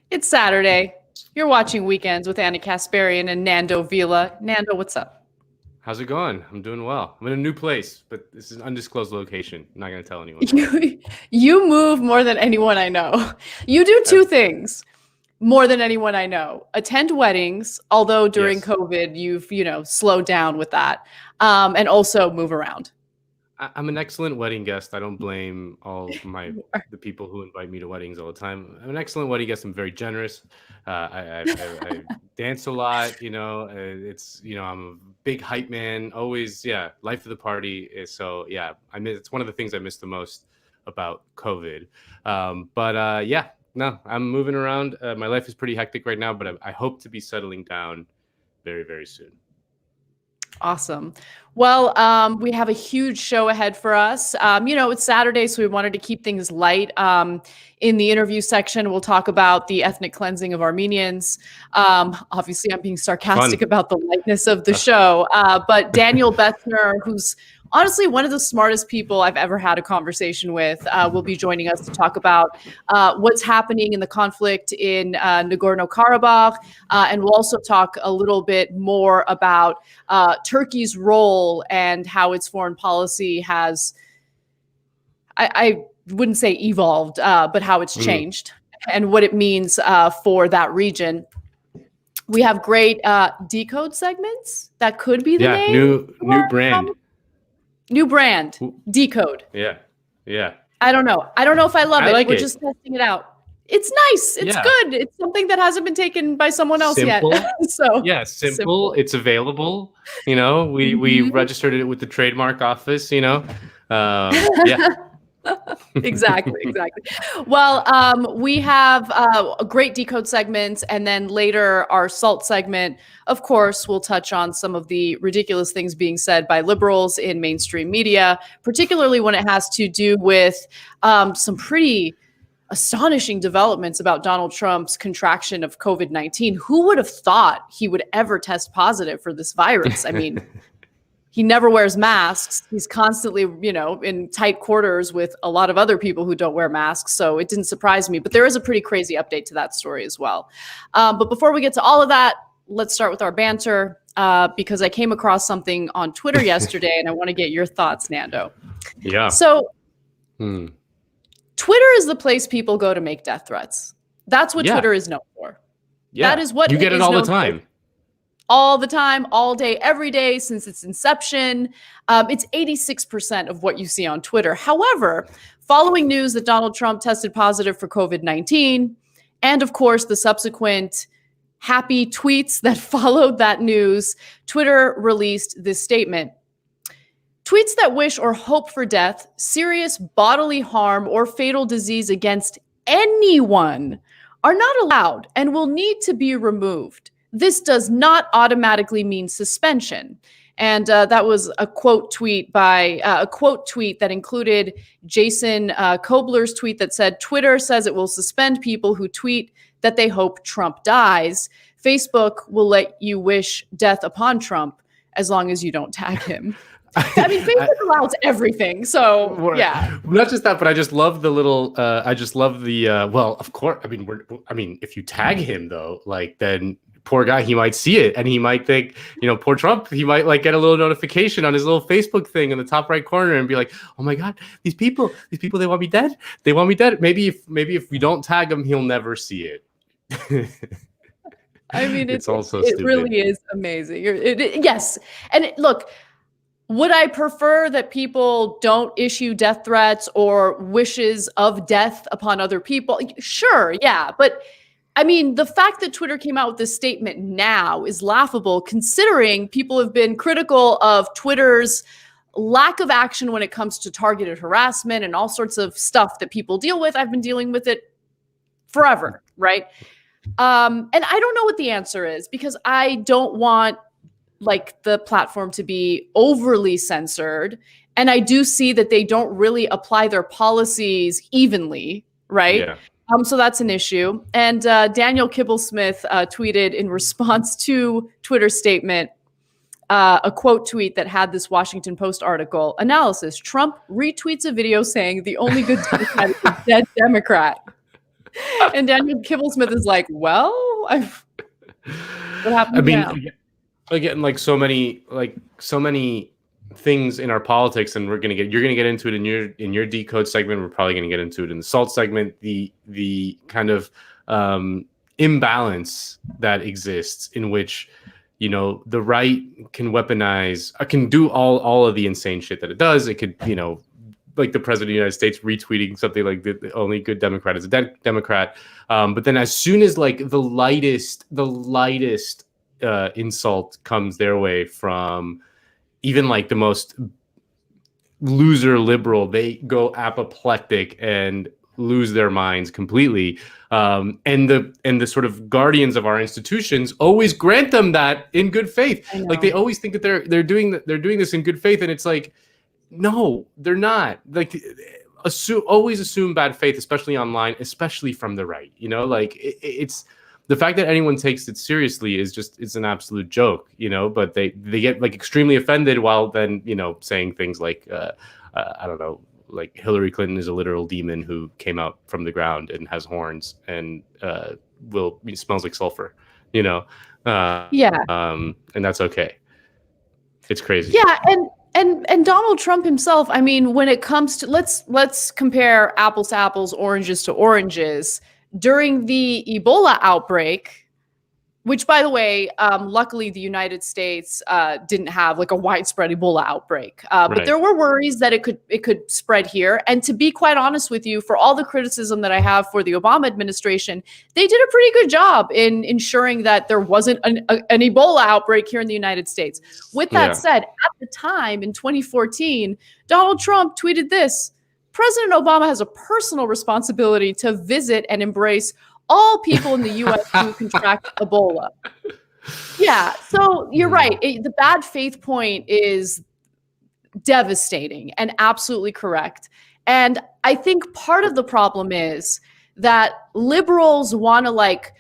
It's Saturday. You're watching Weekends with Kasparian and Nando Vila. Nando, what's up? How's it going? I'm doing well. I'm in a new place, but this is an undisclosed location. I'm not going to tell anyone. You move more than anyone I know. You do two things more than anyone I know. Attend weddings, although during COVID, you've slowed down with that, and also move around. I'm an excellent wedding guest. I don't blame the people who invite me to weddings all the time. I'm an excellent wedding guest. I'm very generous. I dance a lot. I'm a big hype man. Always, life of the party. So it's one of the things I miss the most about COVID. No, I'm moving around. My life is pretty hectic right now, but I hope to be settling down very, very soon. Awesome. Well, we have a huge show ahead for us. It's Saturday, so we wanted to keep things light. In the interview section, we'll talk about the ethnic cleansing of Armenians. Obviously, I'm being sarcastic about the lightness of the show. But Daniel Bessner, who's honestly one of the smartest people I've ever had a conversation with, will be joining us to talk about what's happening in the conflict in Nagorno-Karabakh. And we'll also talk a little bit more about Turkey's role and how its foreign policy has, I wouldn't say evolved, but how it's changed and what it means for that region. We have great decode segments. That could be the name. New brand. New brand, Decode. Yeah. I don't know if I love it. We're just testing it out. It's nice. It's good. It's something that hasn't been taken by someone else yet. Simple. It's available. We registered it with the trademark office. Exactly. Well, we have a great decode segment, and then later our SALT segment. Of course, we'll touch on some of the ridiculous things being said by liberals in mainstream media, particularly when it has to do with some pretty astonishing developments about Donald Trump's contraction of COVID-19. Who would have thought he would ever test positive for this virus? I mean, he never wears masks. He's constantly, in tight quarters with a lot of other people who don't wear masks. So it didn't surprise me. But there is a pretty crazy update to that story as well. But before we get to all of that, let's start with our banter because I came across something on Twitter yesterday and I want to get your thoughts, Nando. Yeah. So Twitter is the place people go to make death threats. That's what Twitter is known for. Yeah. That is what you get it all the time. All the time, all day, every day since its inception. It's 86% of what you see on Twitter. However, following news that Donald Trump tested positive for COVID-19, and of course the subsequent happy tweets that followed that news, Twitter released this statement. Tweets that wish or hope for death, serious bodily harm, or fatal disease against anyone are not allowed and will need to be removed. This does not automatically mean suspension. And that was a quote tweet that included Jason Kobler's tweet that said, Twitter says it will suspend people who tweet that they hope Trump dies. Facebook will let you wish death upon Trump as long as you don't tag him. I mean, Facebook allows everything. So, yeah. Not just that, but I just love the little, well, of course. I mean, if you tag him though, then poor guy, he might see it and he might think, poor Trump, he might get a little notification on his little Facebook thing in the top right corner and be like, oh my God, these people, they want me dead. They want me dead. Maybe if we don't tag him, he'll never see it. I mean, it really is amazing. Yes. And look, would I prefer that people don't issue death threats or wishes of death upon other people? Sure. Yeah. But I mean, the fact that Twitter came out with this statement now is laughable, considering people have been critical of Twitter's lack of action when it comes to targeted harassment and all sorts of stuff that people deal with. I've been dealing with it forever, right? And I don't know what the answer is because I don't want the platform to be overly censored. And I do see that they don't really apply their policies evenly, right? Yeah. So that's an issue. And Daniel Kibblesmith tweeted in response to Twitter's statement, a quote tweet that had this Washington Post article, analysis, Trump retweets a video saying the only good Democrat is a dead Democrat. And Daniel Kibblesmith is like, well, what happened I mean, now? again, like so many things in our politics, and you're gonna get into it in your decode segment. We're probably gonna get into it in the salt segment. The kind of imbalance that exists in which, you know, the right can weaponize, can do all of the insane shit that it does. It could, you know, like the president of the United States retweeting something like the only good Democrat is a Democrat. But then as soon as like the lightest insult comes their way from even like the most loser liberal, they go apoplectic and lose their minds completely. And the sort of guardians of our institutions always grant them that in good faith. Like they always think that they're doing this in good faith, and it's like, no, they're not. Like always assume bad faith, especially online, especially from the right. You know, like it's the fact that anyone takes it seriously it's an absolute joke, you know, but they get like extremely offended while then, you know, saying things like, I don't know, like Hillary Clinton is a literal demon who came out from the ground and has horns and smells like sulfur, you know? And that's okay. It's crazy. Yeah. And Donald Trump himself, I mean, when it comes to, let's compare apples to apples, oranges to oranges. During the Ebola outbreak, which, by the way, luckily the United States didn't have like a widespread Ebola outbreak, but there were worries that it could spread here. And to be quite honest with you, for all the criticism that I have for the Obama administration, they did a pretty good job in ensuring that there wasn't an Ebola outbreak here in the United States. With that said, at the time in 2014, Donald Trump tweeted this: President Obama has a personal responsibility to visit and embrace all people in the U.S. who contract Ebola. Yeah, so you're right. The bad faith point is devastating and absolutely correct. And I think part of the problem is that liberals want to, like,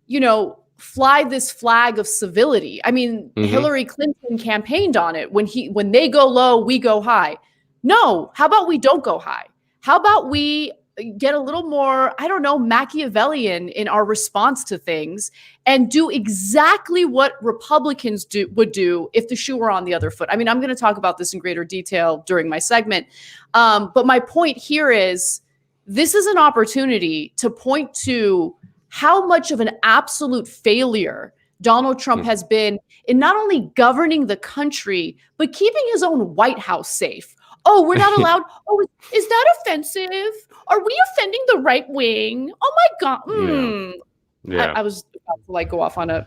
you know, fly this flag of civility. I mean, Hillary Clinton campaigned on it. When they go low, we go high. No, how about we don't go high? How about we get a little more, I don't know, Machiavellian in our response to things and do exactly what Republicans would do if the shoe were on the other foot. I mean, I'm going to talk about this in greater detail during my segment. But my point here is this is an opportunity to point to how much of an absolute failure Donald Trump has been in not only governing the country, but keeping his own White House safe. Oh, we're not allowed. Oh, is that offensive? Are we offending the right wing? Oh my God. Yeah. I was about to like go off on a,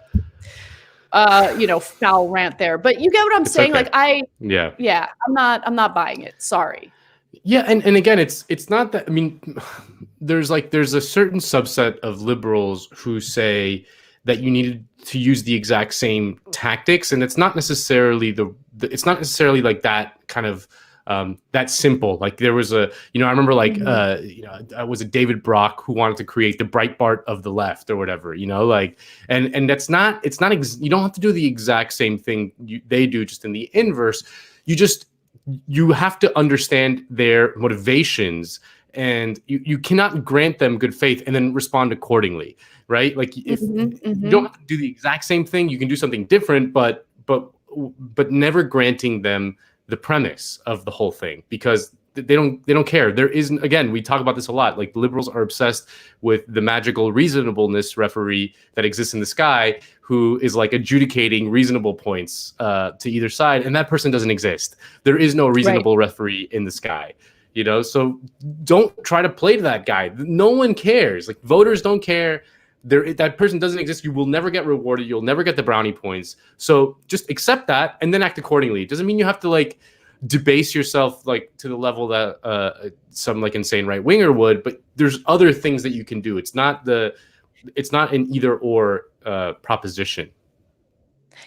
foul rant there, but you get what I'm saying? Okay. Like I'm not buying it. Sorry. Yeah. And again, it's not that, I mean, there's a certain subset of liberals who say that you needed to use the exact same tactics. And it's not necessarily like that kind of, that simple. Like there was I remember like, was it David Brock who wanted to create the Breitbart of the left or whatever, you know, like, and you don't have to do the exact same thing they do, just in the inverse. You have to understand their motivations, and you cannot grant them good faith and then respond accordingly. Right. Like if you don't have to do the exact same thing, you can do something different, but never granting them the premise of the whole thing, because they don't care. There isn't, again, we talk about this a lot. Like liberals are obsessed with the magical reasonableness referee that exists in the sky, who is like adjudicating reasonable points to either side. And that person doesn't exist. There is no reasonable referee in the sky, you know? So don't try to play to that guy. No one cares. Like voters don't care. That person doesn't exist. You will never get rewarded. You'll never get the brownie points. So just accept that and then act accordingly. It doesn't mean you have to like debase yourself like to the level that some like insane right winger would, but there's other things that you can do. It's not an either or proposition.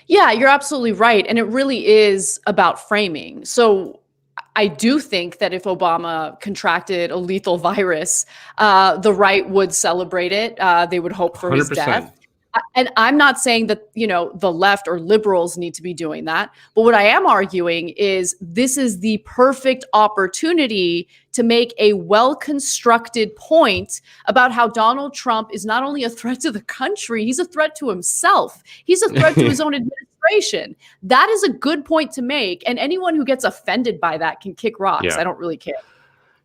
Yeah, you're absolutely right. And it really is about framing. So I do think that if Obama contracted a lethal virus, the right would celebrate it. They would hope for 100%. His death. And I'm not saying that, the left or liberals need to be doing that. But what I am arguing is this is the perfect opportunity to make a well-constructed point about how Donald Trump is not only a threat to the country, he's a threat to himself. He's a threat to his own administration. That is a good point to make. And anyone who gets offended by that can kick rocks. Yeah. I don't really care.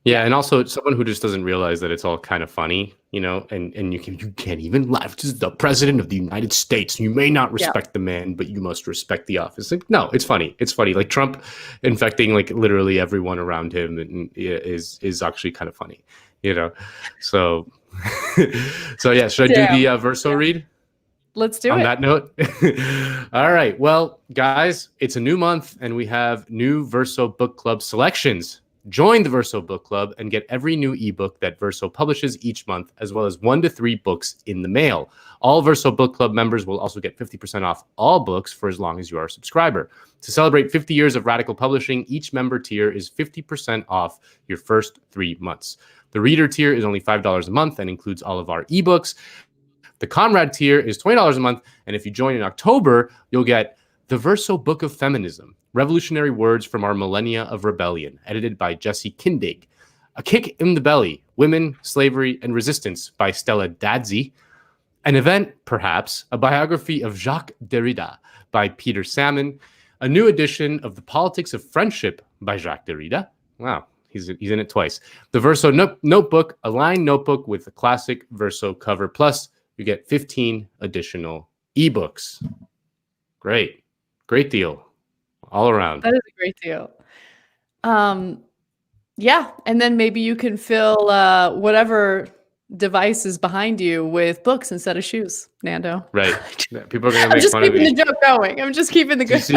Yeah, and also someone who just doesn't realize that it's all kind of funny, and you can't even laugh. This is the president of the United States. You may not respect the man, but you must respect the office. Like, no, it's funny. It's funny. Like Trump infecting like literally everyone around him is actually kind of funny, So, so yeah, should I do the Verso read? Let's do it. On that note. All right. Well, guys, it's a new month and we have new Verso Book Club selections. Join the Verso Book Club and get every new ebook that Verso publishes each month, as well as 1 to 3 books in the mail. All Verso Book Club members will also get 50% off all books for as long as you are a subscriber. To celebrate 50 years of radical publishing, each member tier is 50% off your first 3 months. The reader tier is only $5 a month and includes all of our ebooks. The Comrade tier is $20 a month, and if you join in October, you'll get the Verso Book of Feminism, Revolutionary Words from Our Millennia of Rebellion, edited by Jesse Kindig. A Kick in the Belly, Women, Slavery, and Resistance by Stella Dadzi. An Event, Perhaps, a biography of Jacques Derrida by Peter Salmon. A new edition of The Politics of Friendship by Jacques Derrida. Wow, he's in it twice. The Verso Notebook, a lined notebook with a classic Verso cover. Plus, you get 15 additional ebooks. Great deal. All around. That is a great deal. Yeah, and then maybe you can fill whatever device is behind you with books instead of shoes, Nando. Right. People are gonna make fun of me. I'm just keeping the joke going. I'm just keeping the good. See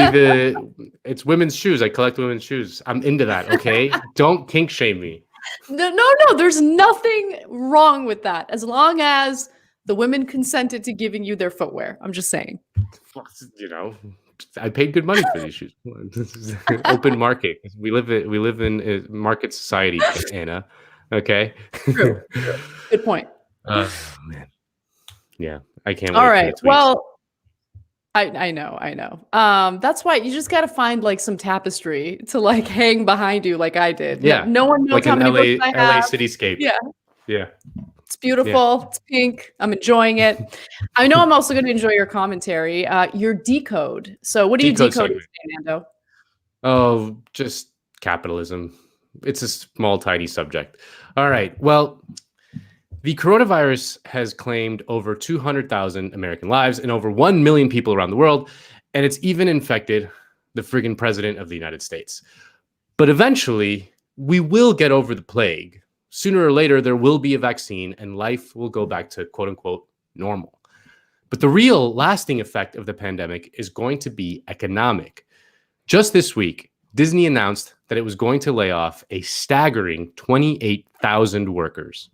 it's women's shoes. I collect women's shoes. I'm into that. Okay, don't kink shame me. No. There's nothing wrong with that as long as the women consented to giving you their footwear. I'm just saying. I paid good money for these shoes. This is open market. We live in a market society, Anna. Okay. True. Good point. Man. Yeah, I can't wait. All right. Well, I know. That's why you just got to find like some tapestry to like hang behind you, like I did. Yeah. No one knows like how an many books I have. LA cityscape. Yeah. It's beautiful. Yeah. It's pink. I'm enjoying it. I know I'm also going to enjoy your commentary. Your decode. So what do you decode today, Nando? Oh, just capitalism. It's a small, tiny subject. All right. Well, the coronavirus has claimed over 200,000 American lives and over 1 million people around the world. And it's even infected the friggin' president of the United States. But eventually, we will get over the plague. Sooner or later, there will be a vaccine and life will go back to quote unquote normal. But the real lasting effect of the pandemic is going to be economic. Just this week, Disney announced that it was going to lay off a staggering 28,000 workers.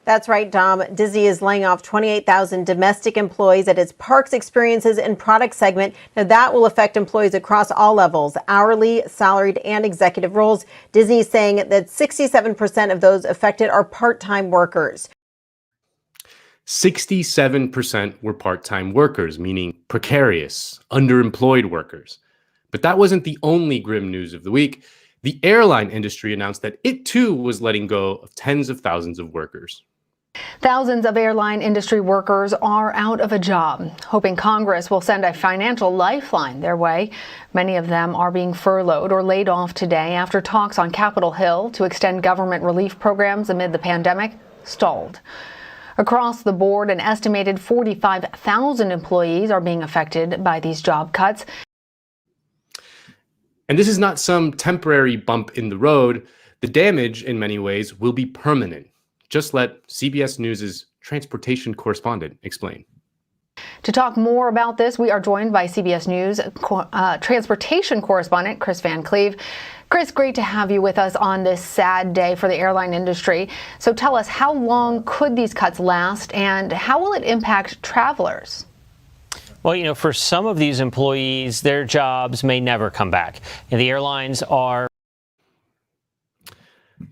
That's right, Dom. Disney is laying off 28,000 domestic employees at its parks, experiences, and product segment. Now, that will affect employees across all levels, hourly, salaried, and executive roles. Disney is saying that 67% of those affected are part-time workers. 67% were part-time workers, meaning precarious, underemployed workers. But that wasn't the only grim news of the week. The airline industry announced that it too was letting go of tens of thousands of workers. Thousands of airline industry workers are out of a job, hoping Congress will send a financial lifeline their way. Many of them are being furloughed or laid off today after talks on Capitol Hill to extend government relief programs amid the pandemic stalled. Across the board, an estimated 45,000 employees are being affected by these job cuts. And this is not some temporary bump in the road. The damage, in many ways, will be permanent. Just let CBS News' transportation correspondent explain. To talk more about this, we are joined by CBS News transportation correspondent Chris Van Cleve. Chris, great to have you with us on this sad day for the airline industry. So tell us, how long could these cuts last, and how will it impact travelers? Well, for some of these employees, their jobs may never come back. And the airlines are...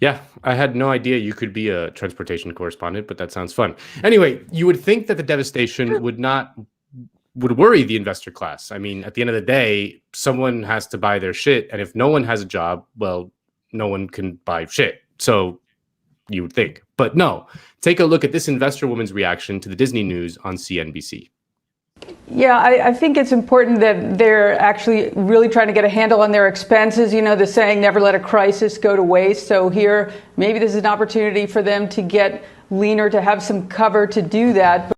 Yeah, I had no idea you could be a transportation correspondent, but that sounds fun. Anyway, you would think that the devastation would worry the investor class. I mean, at the end of the day, someone has to buy their shit, and if no one has a job, well, no one can buy shit. So you would think. But no, take a look at this investor woman's reaction to the Disney news on CNBC. Yeah, I think it's important that they're actually really trying to get a handle on their expenses. You know, the saying, never let a crisis go to waste. So here, maybe this is an opportunity for them to get leaner, to have some cover to do that.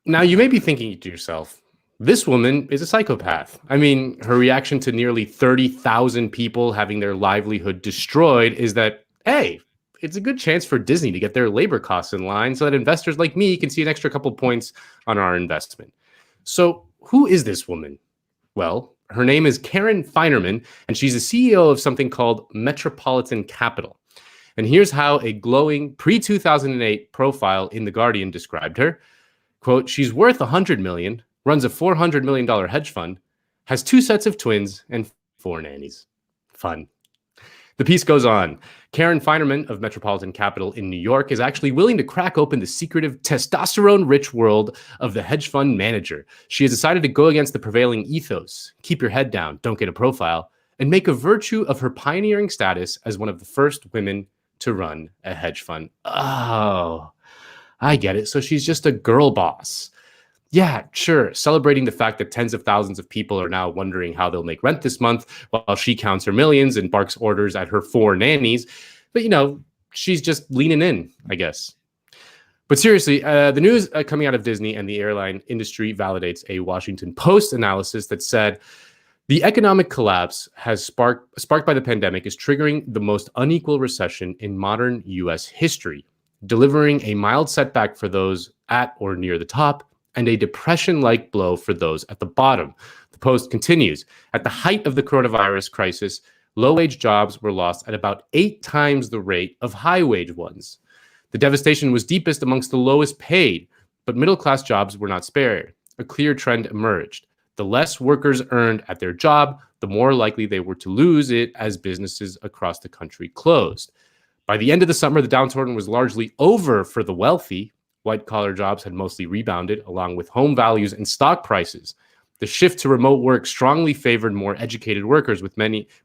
Now, you may be thinking to yourself, this woman is a psychopath. I mean, her reaction to nearly 30,000 people having their livelihood destroyed is that, hey, it's a good chance for Disney to get their labor costs in line so that investors like me can see an extra couple points on our investment. So who is this woman? Well, her name is Karen Finerman, and she's the CEO of something called Metropolitan Capital. And here's how a glowing pre-2008 profile in The Guardian described her. Quote, she's worth $100 million, runs a $400 million hedge fund, has 2 sets of twins, and 4 nannies. Fun. The piece goes on. Karen Finerman of Metropolitan Capital in New York is actually willing to crack open the secretive, testosterone-rich world of the hedge fund manager. She has decided to go against the prevailing ethos, keep your head down, don't get a profile, and make a virtue of her pioneering status as one of the first women to run a hedge fund. Oh, I get it. So she's just a girl boss. Yeah, sure. Celebrating the fact that tens of thousands of people are now wondering how they'll make rent this month while she counts her millions and barks orders at her 4 nannies. But, you know, she's just leaning in, I guess. But seriously, the news coming out of Disney and the airline industry validates a Washington Post analysis that said the economic collapse has sparked by the pandemic is triggering the most unequal recession in modern U.S. history, delivering a mild setback for those at or near the top, and a depression-like blow for those at the bottom. The Post continues, at the height of the coronavirus crisis, low-wage jobs were lost at about 8 times the rate of high-wage ones. The devastation was deepest amongst the lowest paid, but middle-class jobs were not spared. A clear trend emerged. The less workers earned at their job, the more likely they were to lose it as businesses across the country closed. By the end of the summer, the downturn was largely over for the wealthy. White-collar jobs had mostly rebounded, along with home values and stock prices. The shift to remote work strongly favored more educated workers, with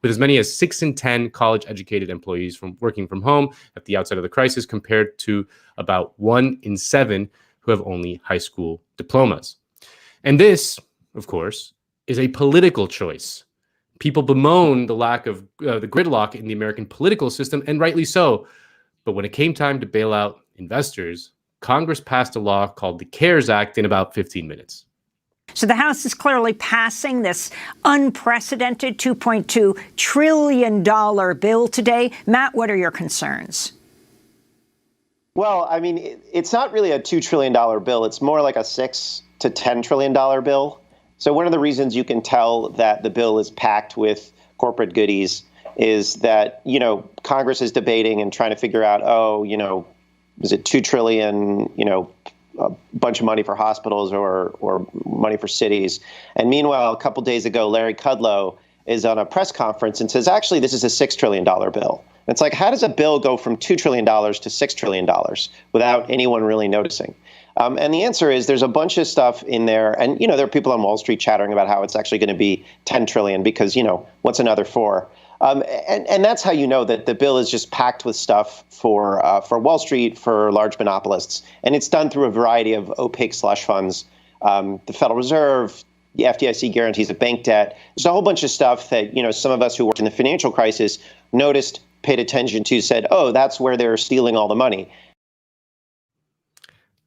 as many as 6 in 10 college-educated employees from working from home at the outset of the crisis, compared to about 1 in 7 who have only high school diplomas. And this, of course, is a political choice. People bemoan the lack of the gridlock in the American political system, and rightly so. But when it came time to bail out investors, Congress passed a law called the CARES Act in about 15 minutes. So the House is clearly passing this unprecedented $2.2 trillion bill today. Matt, what are your concerns? Well, I mean, it's not really a $2 trillion bill. It's more like a $6 to $10 trillion bill. So one of the reasons you can tell that the bill is packed with corporate goodies is that, you know, Congress is debating and trying to figure out, is it 2 trillion, a bunch of money for hospitals or money for cities. And meanwhile, a couple days ago, Larry Kudlow is on a press conference and says, actually, this is a $6 trillion bill. And it's like, how does a bill go from $2 trillion to $6 trillion without anyone really noticing? And the answer is there's a bunch of stuff in there. And, there are people on Wall Street chattering about how it's actually going to be 10 trillion because, what's another 4? And that's how you know that the bill is just packed with stuff for Wall Street, for large monopolists. And it's done through a variety of opaque slush funds, the Federal Reserve, the FDIC guarantees of bank debt. There's a whole bunch of stuff that, some of us who worked in the financial crisis noticed, paid attention to, said, oh, that's where they're stealing all the money.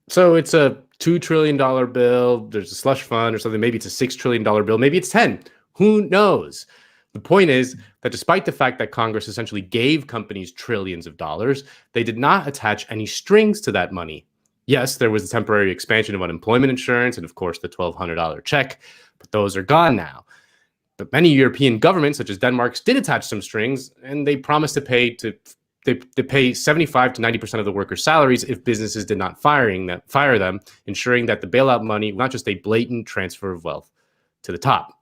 So it's a $2 trillion bill. There's a slush fund or something. Maybe it's a $6 trillion bill. Maybe it's 10. Who knows? The point is that despite the fact that Congress essentially gave companies trillions of dollars, they did not attach any strings to that money. Yes, there was a temporary expansion of unemployment insurance and, of course, the $1,200 check, but those are gone now. But many European governments, such as Denmark's, did attach some strings, and they promised to pay 75 to 90% of the workers' salaries if businesses did not fire them, ensuring that the bailout money was not just a blatant transfer of wealth to the top.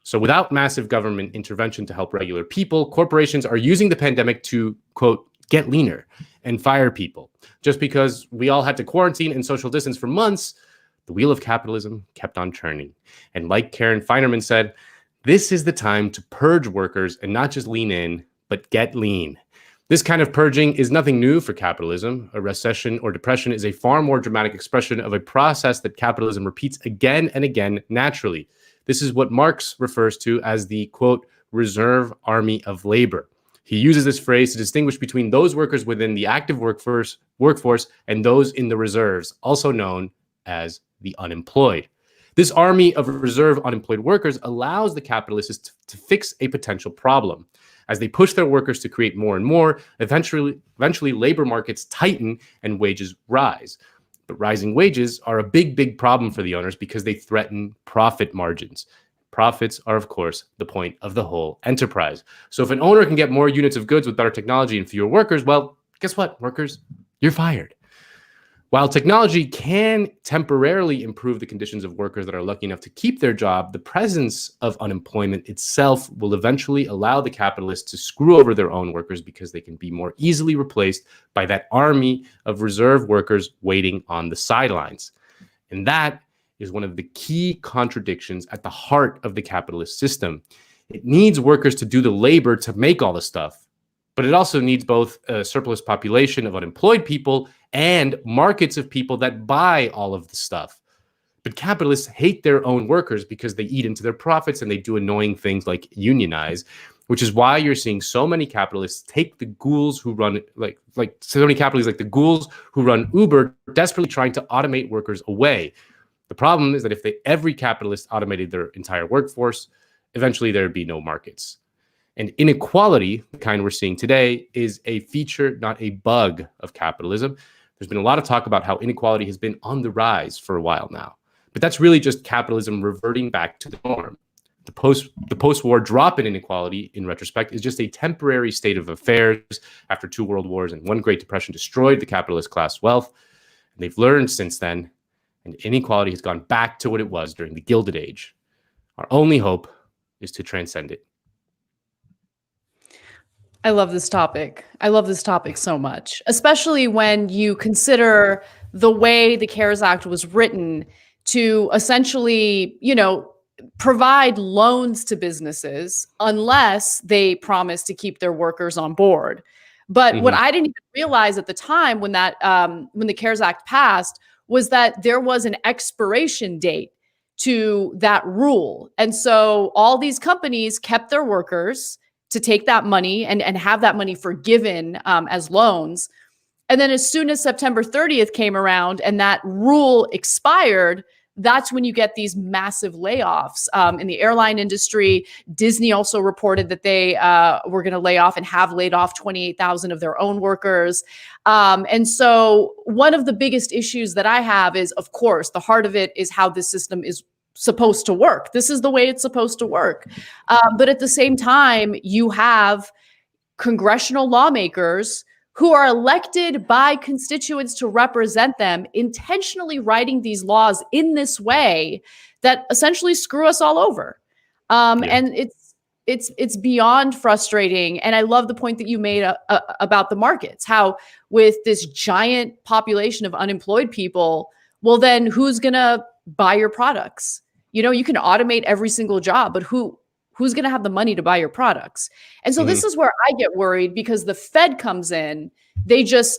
So without massive government intervention to help regular people, corporations are using the pandemic to, quote, get leaner and fire people. Just because we all had to quarantine and social distance for months, the wheel of capitalism kept on churning. And like Karen Feinerman said, this is the time to purge workers and not just lean in, but get lean. This kind of purging is nothing new for capitalism. A recession or depression is a far more dramatic expression of a process that capitalism repeats again and again naturally. This is what Marx refers to as the, quote, reserve army of labor. He uses this phrase to distinguish between those workers within the active workforce and those in the reserves, also known as the unemployed. This army of reserve unemployed workers allows the capitalists to fix a potential problem. As they push their workers to create more and more, eventually labor markets tighten and wages rise. But rising wages are a big problem for the owners because they threaten profit margins. Profits are, of course, the point of the whole enterprise. So if an owner can get more units of goods with better technology and fewer workers, well, guess what, workers? You're fired. While technology can temporarily improve the conditions of workers that are lucky enough to keep their job, the presence of unemployment itself will eventually allow the capitalists to screw over their own workers because they can be more easily replaced by that army of reserve workers waiting on the sidelines. And that is one of the key contradictions at the heart of the capitalist system. It needs workers to do the labor to make all the stuff, but it also needs both a surplus population of unemployed people and markets of people that buy all of the stuff. But capitalists hate their own workers because they eat into their profits and they do annoying things like unionize, which is why you're seeing so many capitalists take the ghouls who run, like so many capitalists like the ghouls who run Uber, desperately trying to automate workers away. The problem is that if every capitalist automated their entire workforce, eventually there would be no markets. And inequality, the kind we're seeing today, is a feature, not a bug of capitalism. There's been a lot of talk about how inequality has been on the rise for a while now. But that's really just capitalism reverting back to the norm. The post-war drop in inequality, in retrospect, is just a temporary state of affairs after 2 world wars and 1 Great Depression destroyed the capitalist class wealth. And they've learned since then, and inequality has gone back to what it was during the Gilded Age. Our only hope is to transcend it. I love this topic. I love this topic so much, especially when you consider the way the CARES Act was written to essentially, provide loans to businesses unless they promise to keep their workers on board. But what I didn't even realize at the time when the CARES Act passed was that there was an expiration date to that rule. And so all these companies kept their workers to take that money and have that money forgiven as loans. And then as soon as September 30th came around and that rule expired, that's when you get these massive layoffs in the airline industry. Disney also reported that they were going to lay off and have laid off 28,000 of their own workers. And so one of the biggest issues that I have is, of course, the heart of it is how this system is supposed to work. This is the way it's supposed to work. But at the same time, you have congressional lawmakers who are elected by constituents to represent them, intentionally writing these laws in this way that essentially screw us all over. And it's beyond frustrating. And I love the point that you made about the markets, how with this giant population of unemployed people, well, then who's going to buy your products? You can automate every single job, but who's going to have the money to buy your products? And so this is where I get worried, because the Fed comes in, they just,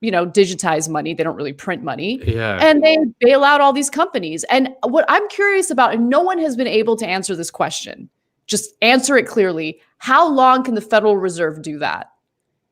digitize money. They don't really print money. And they bail out all these companies. And what I'm curious about, and no one has been able to answer this question, just answer it clearly. How long can the Federal Reserve do that?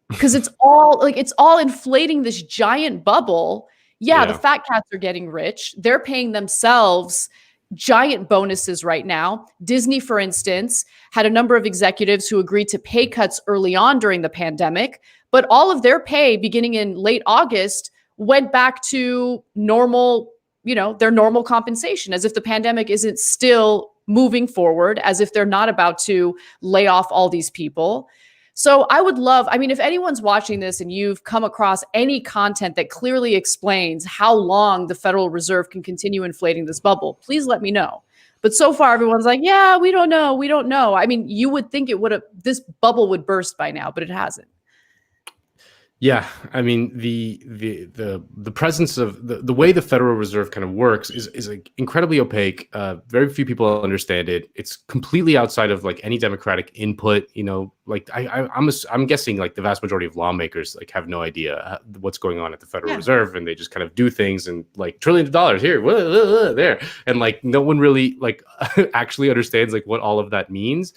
Because it's all inflating this giant bubble. The fat cats are getting rich. They're paying themselves giant bonuses right now. Disney, for instance, had a number of executives who agreed to pay cuts early on during the pandemic, but all of their pay beginning in late August went back to normal, their normal compensation, as if the pandemic isn't still moving forward, as if they're not about to lay off all these people. So I would love, if anyone's watching this and you've come across any content that clearly explains how long the Federal Reserve can continue inflating this bubble, please let me know. But so far, everyone's like, yeah, we don't know. We don't know. I mean, you would think this bubble would burst by now, but it hasn't. Yeah, I mean the presence of the way the Federal Reserve kind of works is like incredibly opaque. Very few people understand it. It's completely outside of like any democratic input. You know, like I'm guessing like the vast majority of lawmakers like have no idea what's going on at the Federal Reserve, and they just kind of do things and like trillions of dollars here, there, and like no one really like actually understands like what all of that means.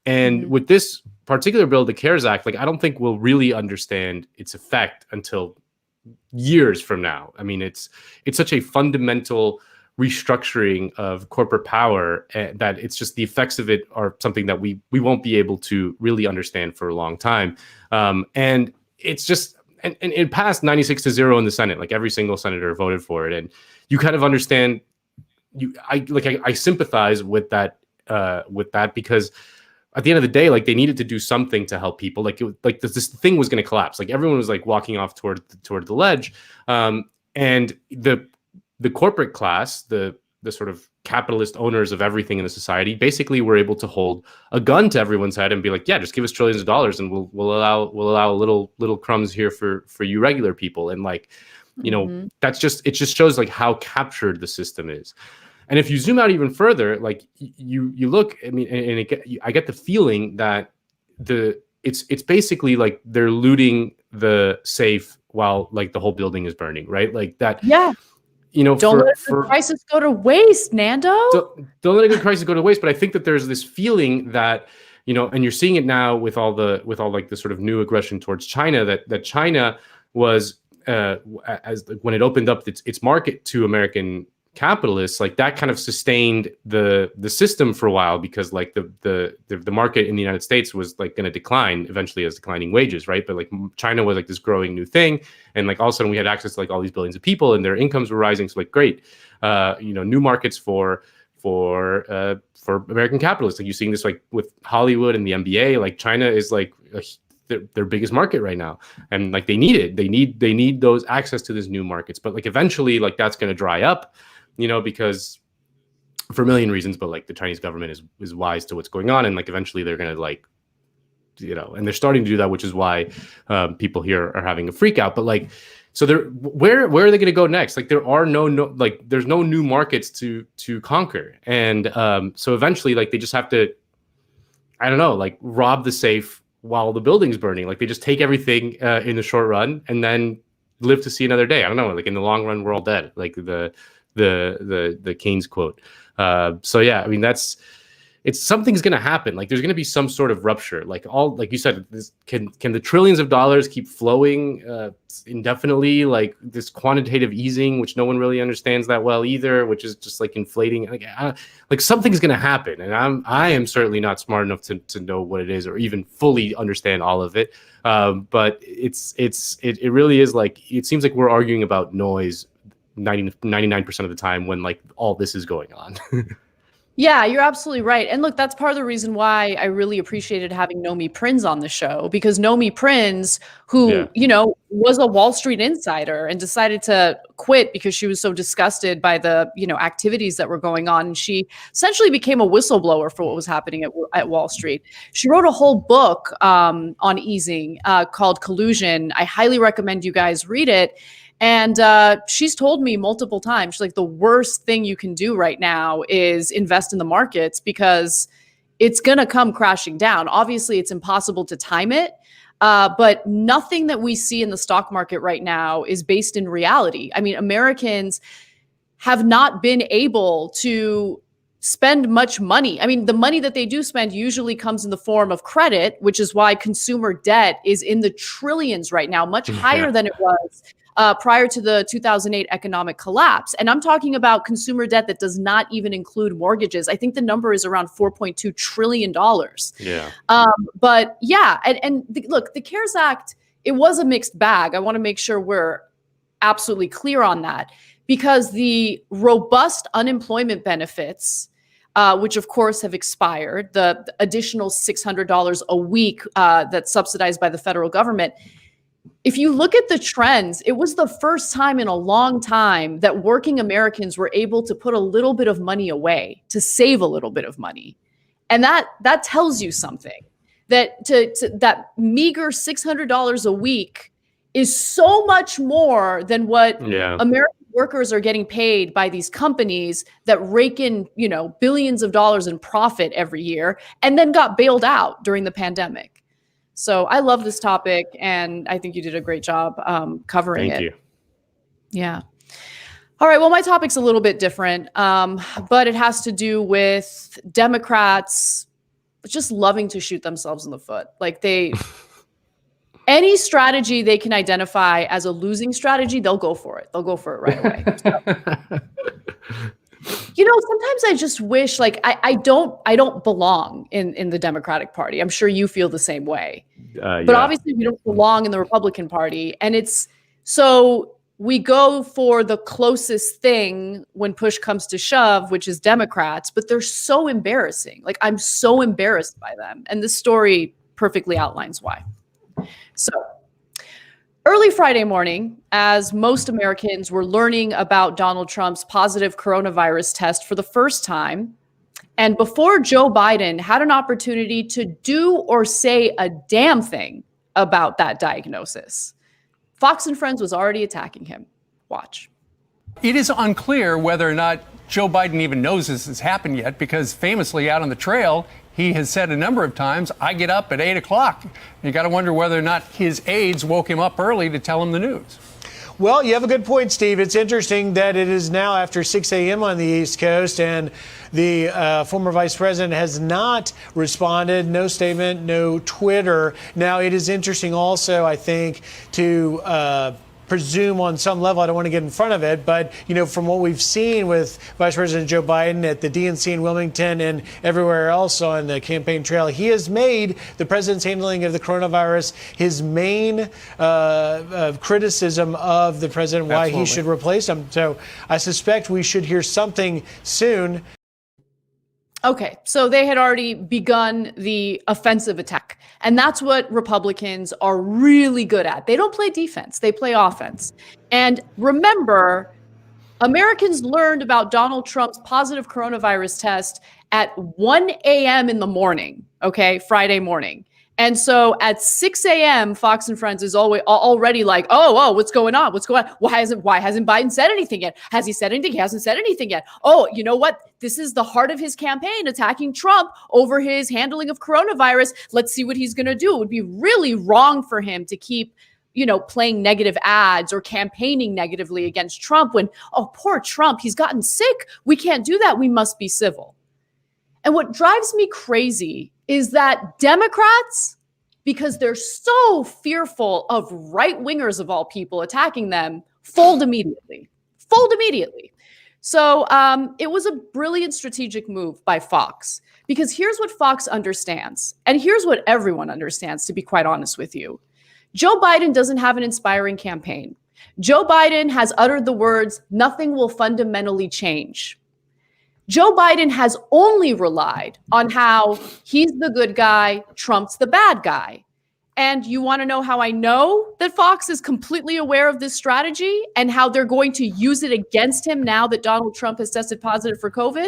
And with this particular bill, the CARES Act, like I don't think we'll really understand its effect until years from now. I mean, it's such a fundamental restructuring of corporate power that it's just the effects of it are something that we won't be able to really understand for a long time. And it's just and it passed 96-0 in the Senate. Like every single senator voted for it, and you kind of understand. I sympathize with that because at the end of the day, like they needed to do something to help people. Like this thing was going to collapse. Like everyone was like walking off toward the ledge, and the corporate class, the sort of capitalist owners of everything in the society, basically were able to hold a gun to everyone's head and be like, yeah, just give us trillions of dollars, and we'll allow little crumbs here for you regular people. And like, you know, it just shows like how captured the system is. And if you zoom out even further, like you look, I mean, and I get the feeling that it's basically like they're looting the safe while like the whole building is burning, right? Like that. Yeah. You know, don't let a good crisis go to waste, Nando. Don't let a good crisis go to waste. But I think that there's this feeling that, you know, and you're seeing it now with all like the sort of new aggression towards China, that China was when it opened up its market to American capitalists, like that kind of sustained the system for a while, because like the market in the United States was like going to decline eventually as declining wages, right? But like China was like this growing new thing, and like all of a sudden we had access to like all these billions of people, and their incomes were rising. So like great, you know, new markets for American capitalists. Like you're seeing this like with Hollywood and the NBA. Like China is like their biggest market right now, and like they need it. They need those access to these new markets. But like eventually, like that's going to dry up. You know, because for a million reasons, but like the Chinese government is wise to what's going on, and like eventually they're gonna like, you know, and they're starting to do that, which is why people here are having a freak out. But like, so where are they gonna go next? Like there are there's no new markets to conquer, and so eventually like they just have to, I don't know, like rob the safe while the building's burning. Like they just take everything in the short run and then live to see another day. I don't know, like in the long run we're all dead. Like the Keynes quote. So yeah, I mean something's going to happen. Like there's going to be some sort of rupture. Like you said, can the trillions of dollars keep flowing indefinitely? Like this quantitative easing, which no one really understands that well either, which is just like inflating. Like something's going to happen, and I am certainly not smart enough to know what it is or even fully understand all of it. But it really is like, it seems like we're arguing about noise 99% of the time when like all this is going on. Yeah, you're absolutely right. And look, that's part of the reason why I really appreciated having Nomi Prinz on the show, because Nomi Prinz, who, you know, was a Wall Street insider and decided to quit because she was so disgusted by the, you know, activities that were going on. And she essentially became a whistleblower for what was happening at Wall Street. She wrote a whole book on easing called Collusion. I highly recommend you guys read it. And she's told me multiple times, she's like, the worst thing you can do right now is invest in the markets because it's going to come crashing down. Obviously, it's impossible to time it. But nothing that we see in the stock market right now is based in reality. I mean, Americans have not been able to spend much money. I mean, the money that they do spend usually comes in the form of credit, which is why consumer debt is in the trillions right now, much higher than it was prior to the 2008 economic collapse. And I'm talking about consumer debt that does not even include mortgages. I think the number is around $4.2 trillion. Yeah. But yeah, look, the CARES Act, it was a mixed bag. I want to make sure we're absolutely clear on that, because the robust unemployment benefits, which of course have expired, the additional $600 a week that's subsidized by the federal government, if you look at the trends, it was the first time in a long time that working Americans were able to put a little bit of money away, to save a little bit of money. And that tells you something, that that meager $600 a week is so much more than what American workers are getting paid by these companies that rake in, billions of dollars in profit every year and then got bailed out during the pandemic. So I love this topic, and I think you did a great job covering it. Thank you. Yeah. All right. Well, my topic's a little bit different, but it has to do with Democrats just loving to shoot themselves in the foot. Like any strategy they can identify as a losing strategy, they'll go for it. They'll go for it right away. Sometimes I just wish, I don't belong in the Democratic Party. I'm sure you feel the same way. But obviously we don't belong in the Republican Party. And so we go for the closest thing when push comes to shove, which is Democrats, but they're so embarrassing. Like, I'm so embarrassed by them. And this story perfectly outlines why. So early Friday morning, as most Americans were learning about Donald Trump's positive coronavirus test for the first time, and before Joe Biden had an opportunity to do or say a damn thing about that diagnosis, Fox and Friends was already attacking him. Watch. It is unclear whether or not Joe Biden even knows this has happened yet, because famously out on the trail, he has said a number of times, I get up at 8 o'clock. You got to wonder whether or not his aides woke him up early to tell him the news. Well, you have a good point, Steve. It's interesting that it is now after 6 a.m. on the East Coast, and the former vice president has not responded. No statement, no Twitter. Now, it is interesting also, I think, to presume on some level, I don't want to get in front of it, but, from what we've seen with Vice President Joe Biden at the DNC in Wilmington and everywhere else on the campaign trail, he has made the president's handling of the coronavirus his main criticism of the president, why he should replace him. So I suspect we should hear something soon. Okay, so they had already begun the offensive attack. And that's what Republicans are really good at. They don't play defense, they play offense. And remember, Americans learned about Donald Trump's positive coronavirus test at 1 a.m. in the morning, okay, Friday morning. And so at 6 a.m., Fox and Friends is already like, oh, what's going on? What's going on? Why hasn't Biden said anything yet? Has he said anything? He hasn't said anything yet. Oh, you know what? This is the heart of his campaign, attacking Trump over his handling of coronavirus. Let's see what he's going to do. It would be really wrong for him to keep, playing negative ads or campaigning negatively against Trump when, oh, poor Trump, he's gotten sick. We can't do that. We must be civil. And what drives me crazy is that Democrats, because they're so fearful of right-wingers of all people attacking them, fold immediately. So it was a brilliant strategic move by Fox, because here's what Fox understands, and here's what everyone understands, to be quite honest with you. Joe Biden doesn't have an inspiring campaign. Joe Biden has uttered the words, nothing will fundamentally change. Joe Biden has only relied on how he's the good guy, Trump's the bad guy. And you want to know how I know that Fox is completely aware of this strategy and how they're going to use it against him now that Donald Trump has tested positive for COVID?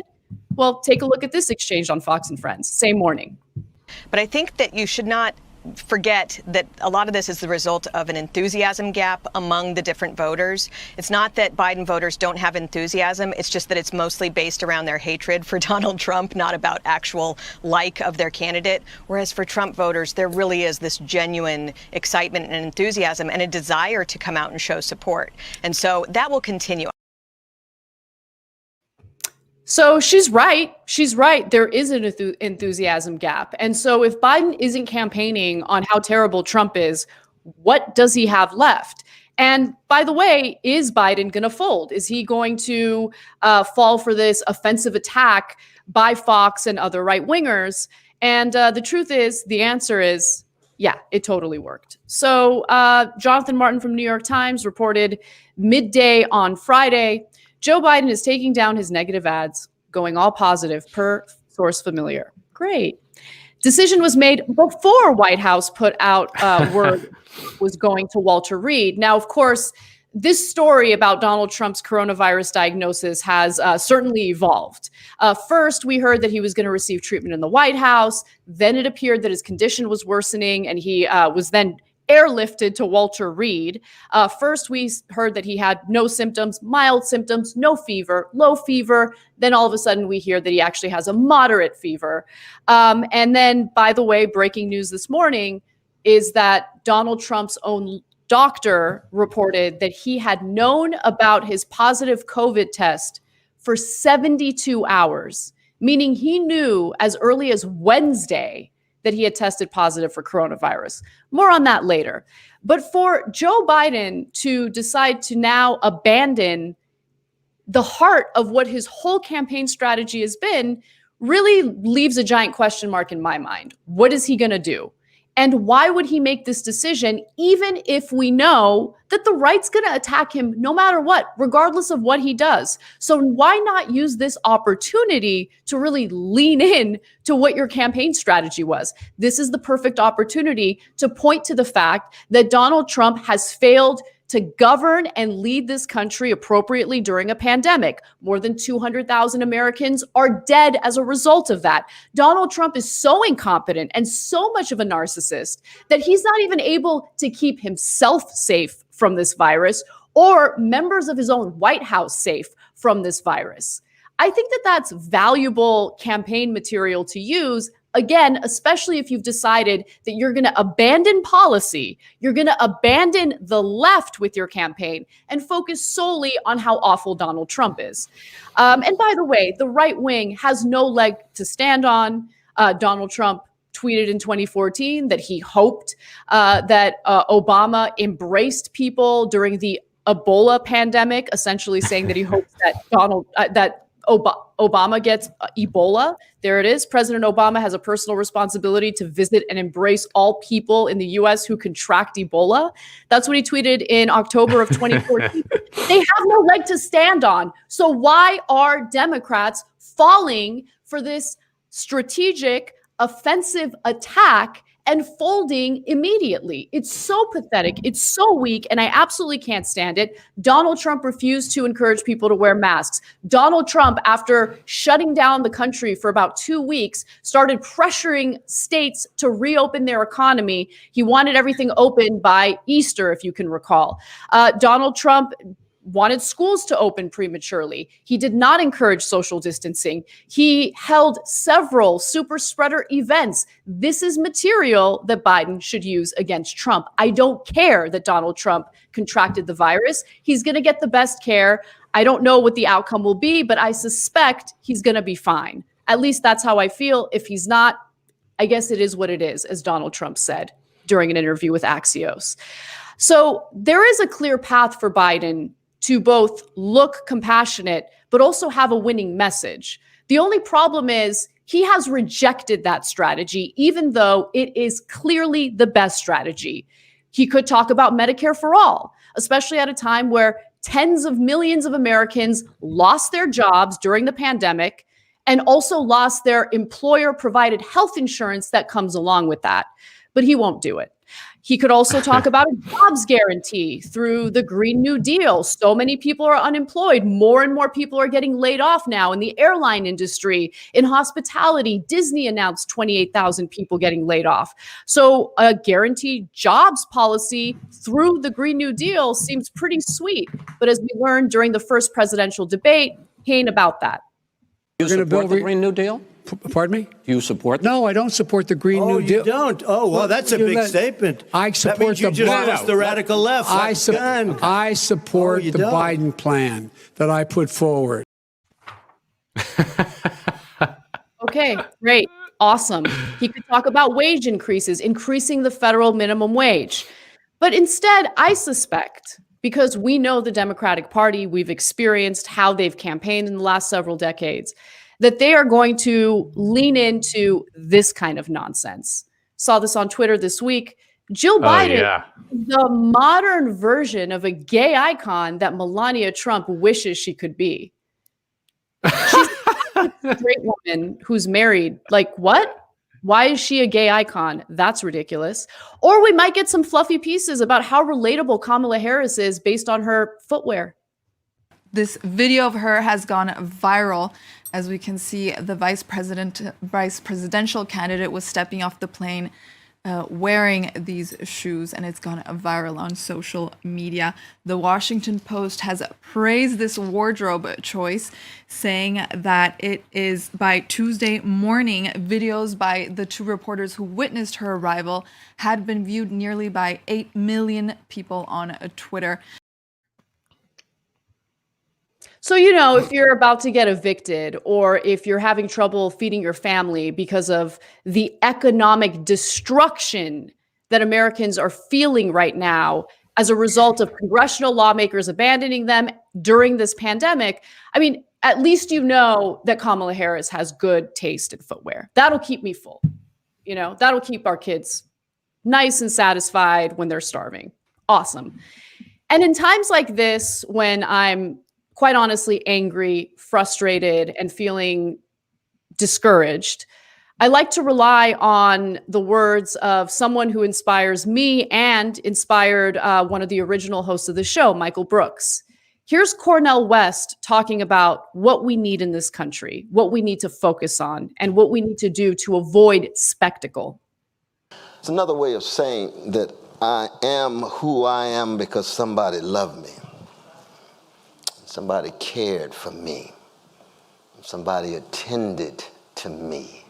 Well, take a look at this exchange on Fox and Friends, same morning. But I think that you should not forget that a lot of this is the result of an enthusiasm gap among the different voters. It's not that Biden voters don't have enthusiasm. It's just that it's mostly based around their hatred for Donald Trump, not about actual like of their candidate. Whereas for Trump voters, there really is this genuine excitement and enthusiasm and a desire to come out and show support. And so that will continue. So she's right. There is an enthusiasm gap. And so if Biden isn't campaigning on how terrible Trump is, what does he have left? And by the way, is Biden going to fold? Is he going to fall for this offensive attack by Fox and other right wingers? And the truth is, the answer is, yeah, it totally worked. So Jonathan Martin from New York Times reported midday on Friday, Joe Biden is taking down his negative ads, going all positive per source familiar. Great. Decision was made before White House put out word was going to Walter Reed. Now, of course, this story about Donald Trump's coronavirus diagnosis has certainly evolved. First, we heard that he was going to receive treatment in the White House. Then it appeared that his condition was worsening, and he was then airlifted to Walter Reed. First, we heard that he had no symptoms, mild symptoms, no fever, low fever. Then all of a sudden, we hear that he actually has a moderate fever. And then, by the way, breaking news this morning is that Donald Trump's own doctor reported that he had known about his positive COVID test for 72 hours, meaning he knew as early as Wednesday that he had tested positive for coronavirus. More on that later. But for Joe Biden to decide to now abandon the heart of what his whole campaign strategy has been really leaves a giant question mark in my mind. What is he going to do? And why would he make this decision, even if we know that the right's going to attack him no matter what, regardless of what he does? So why not use this opportunity to really lean in to what your campaign strategy was? This is the perfect opportunity to point to the fact that Donald Trump has failed to govern and lead this country appropriately during a pandemic. More than 200,000 Americans are dead as a result of that. Donald Trump is so incompetent and so much of a narcissist that he's not even able to keep himself safe from this virus or members of his own White House safe from this virus. I think that that's valuable campaign material to use. Again, especially if you've decided that you're going to abandon policy, you're going to abandon the left with your campaign and focus solely on how awful Donald Trump is. And by the way, the right wing has no leg to stand on. Donald Trump tweeted in 2014 that he hoped that Obama embraced people during the Ebola pandemic, essentially saying that he hopes that Obama gets Ebola. There it is. President Obama has a personal responsibility to visit and embrace all people in the U.S. who contract Ebola. That's what he tweeted in October of 2014. They have no leg to stand on. So why are Democrats falling for this strategic offensive attack and folding immediately? It's so pathetic. It's so weak, and I absolutely can't stand it. Donald Trump refused to encourage people to wear masks. Donald Trump, after shutting down the country for about 2 weeks, started pressuring states to reopen their economy. He wanted everything open by Easter, if you can recall. Donald Trump wanted schools to open prematurely. He did not encourage social distancing. He held several super spreader events. This is material that Biden should use against Trump. I don't care that Donald Trump contracted the virus. He's going to get the best care. I don't know what the outcome will be, but I suspect he's going to be fine. At least that's how I feel. If he's not, I guess it is what it is, as Donald Trump said during an interview with Axios. So there is a clear path for Biden to both look compassionate, but also have a winning message. The only problem is he has rejected that strategy, even though it is clearly the best strategy. He could talk about Medicare for all, especially at a time where tens of millions of Americans lost their jobs during the pandemic and also lost their employer-provided health insurance that comes along with that. But he won't do it. He could also talk about a jobs guarantee through the Green New Deal. So many people are unemployed. More and more people are getting laid off now in the airline industry, in hospitality. Disney announced 28,000 people getting laid off. So a guaranteed jobs policy through the Green New Deal seems pretty sweet. But as we learned during the first presidential debate, he ain't about that. You support the Green New Deal? Pardon me? Do you support? No, I don't support the Green New Deal. You don't? Oh, well, that's a big statement. I support that means you just lost the radical left. I support the Biden plan that I put forward. Okay, great. Awesome. He could talk about wage increases, increasing the federal minimum wage. But instead, I suspect, because we know the Democratic Party, we've experienced how they've campaigned in the last several decades, that they are going to lean into this kind of nonsense. Saw this on Twitter this week. Jill Biden, the modern version of a gay icon that Melania Trump wishes she could be. She's a straight woman who's married. Like, what? Why is she a gay icon? That's ridiculous. Or we might get some fluffy pieces about how relatable Kamala Harris is based on her footwear. This video of her has gone viral. As we can see, the vice presidential candidate was stepping off the plane wearing these shoes, and it's gone viral on social media. The Washington Post has praised this wardrobe choice, saying that it is by Tuesday morning, videos by the two reporters who witnessed her arrival had been viewed nearly by 8 million people on Twitter. So, you know, if you're about to get evicted or if you're having trouble feeding your family because of the economic destruction that Americans are feeling right now as a result of congressional lawmakers abandoning them during this pandemic, I mean, at least you know that Kamala Harris has good taste in footwear. That'll keep me full. You know, that'll keep our kids nice and satisfied when they're starving. Awesome. And in times like this, when I'm quite honestly angry, frustrated, and feeling discouraged, I like to rely on the words of someone who inspires me and inspired one of the original hosts of the show, Michael Brooks. Here's Cornell West talking about what we need in this country, what we need to focus on, and what we need to do to avoid spectacle. It's another way of saying that I am who I am because somebody loved me. Somebody cared for me. Somebody attended to me.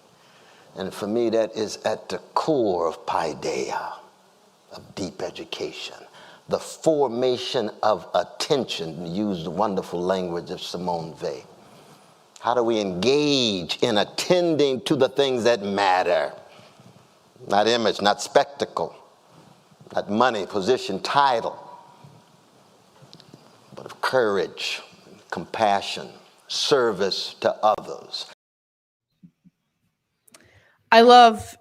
And for me, that is at the core of paideia, of deep education. The formation of attention, to use the wonderful language of Simone Weil. How do we engage in attending to the things that matter? Not image, not spectacle, not money, position, title, but of courage, compassion, service to others. I love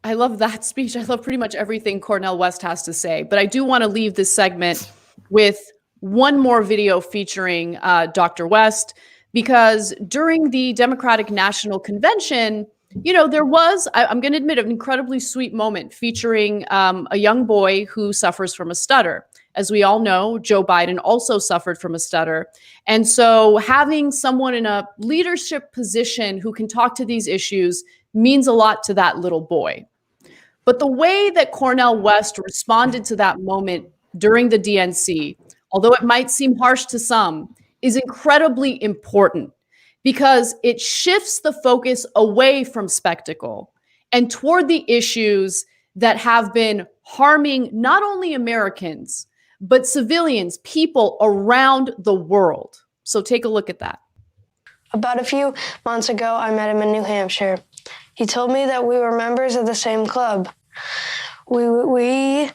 that speech. I love pretty much everything Cornell West has to say, but I do want to leave this segment with one more video featuring Dr. West, because during the Democratic National Convention, you know, there was, I'm going to admit, an incredibly sweet moment featuring a young boy who suffers from a stutter. As we all know, Joe Biden also suffered from a stutter. And so having someone in a leadership position who can talk to these issues means a lot to that little boy. But the way that Cornell West responded to that moment during the DNC, although it might seem harsh to some, is incredibly important because it shifts the focus away from spectacle and toward the issues that have been harming not only Americans, but civilians, people around the world. So take a look at that. About a few months ago, I met him in New Hampshire. He told me that we were members of the same club. We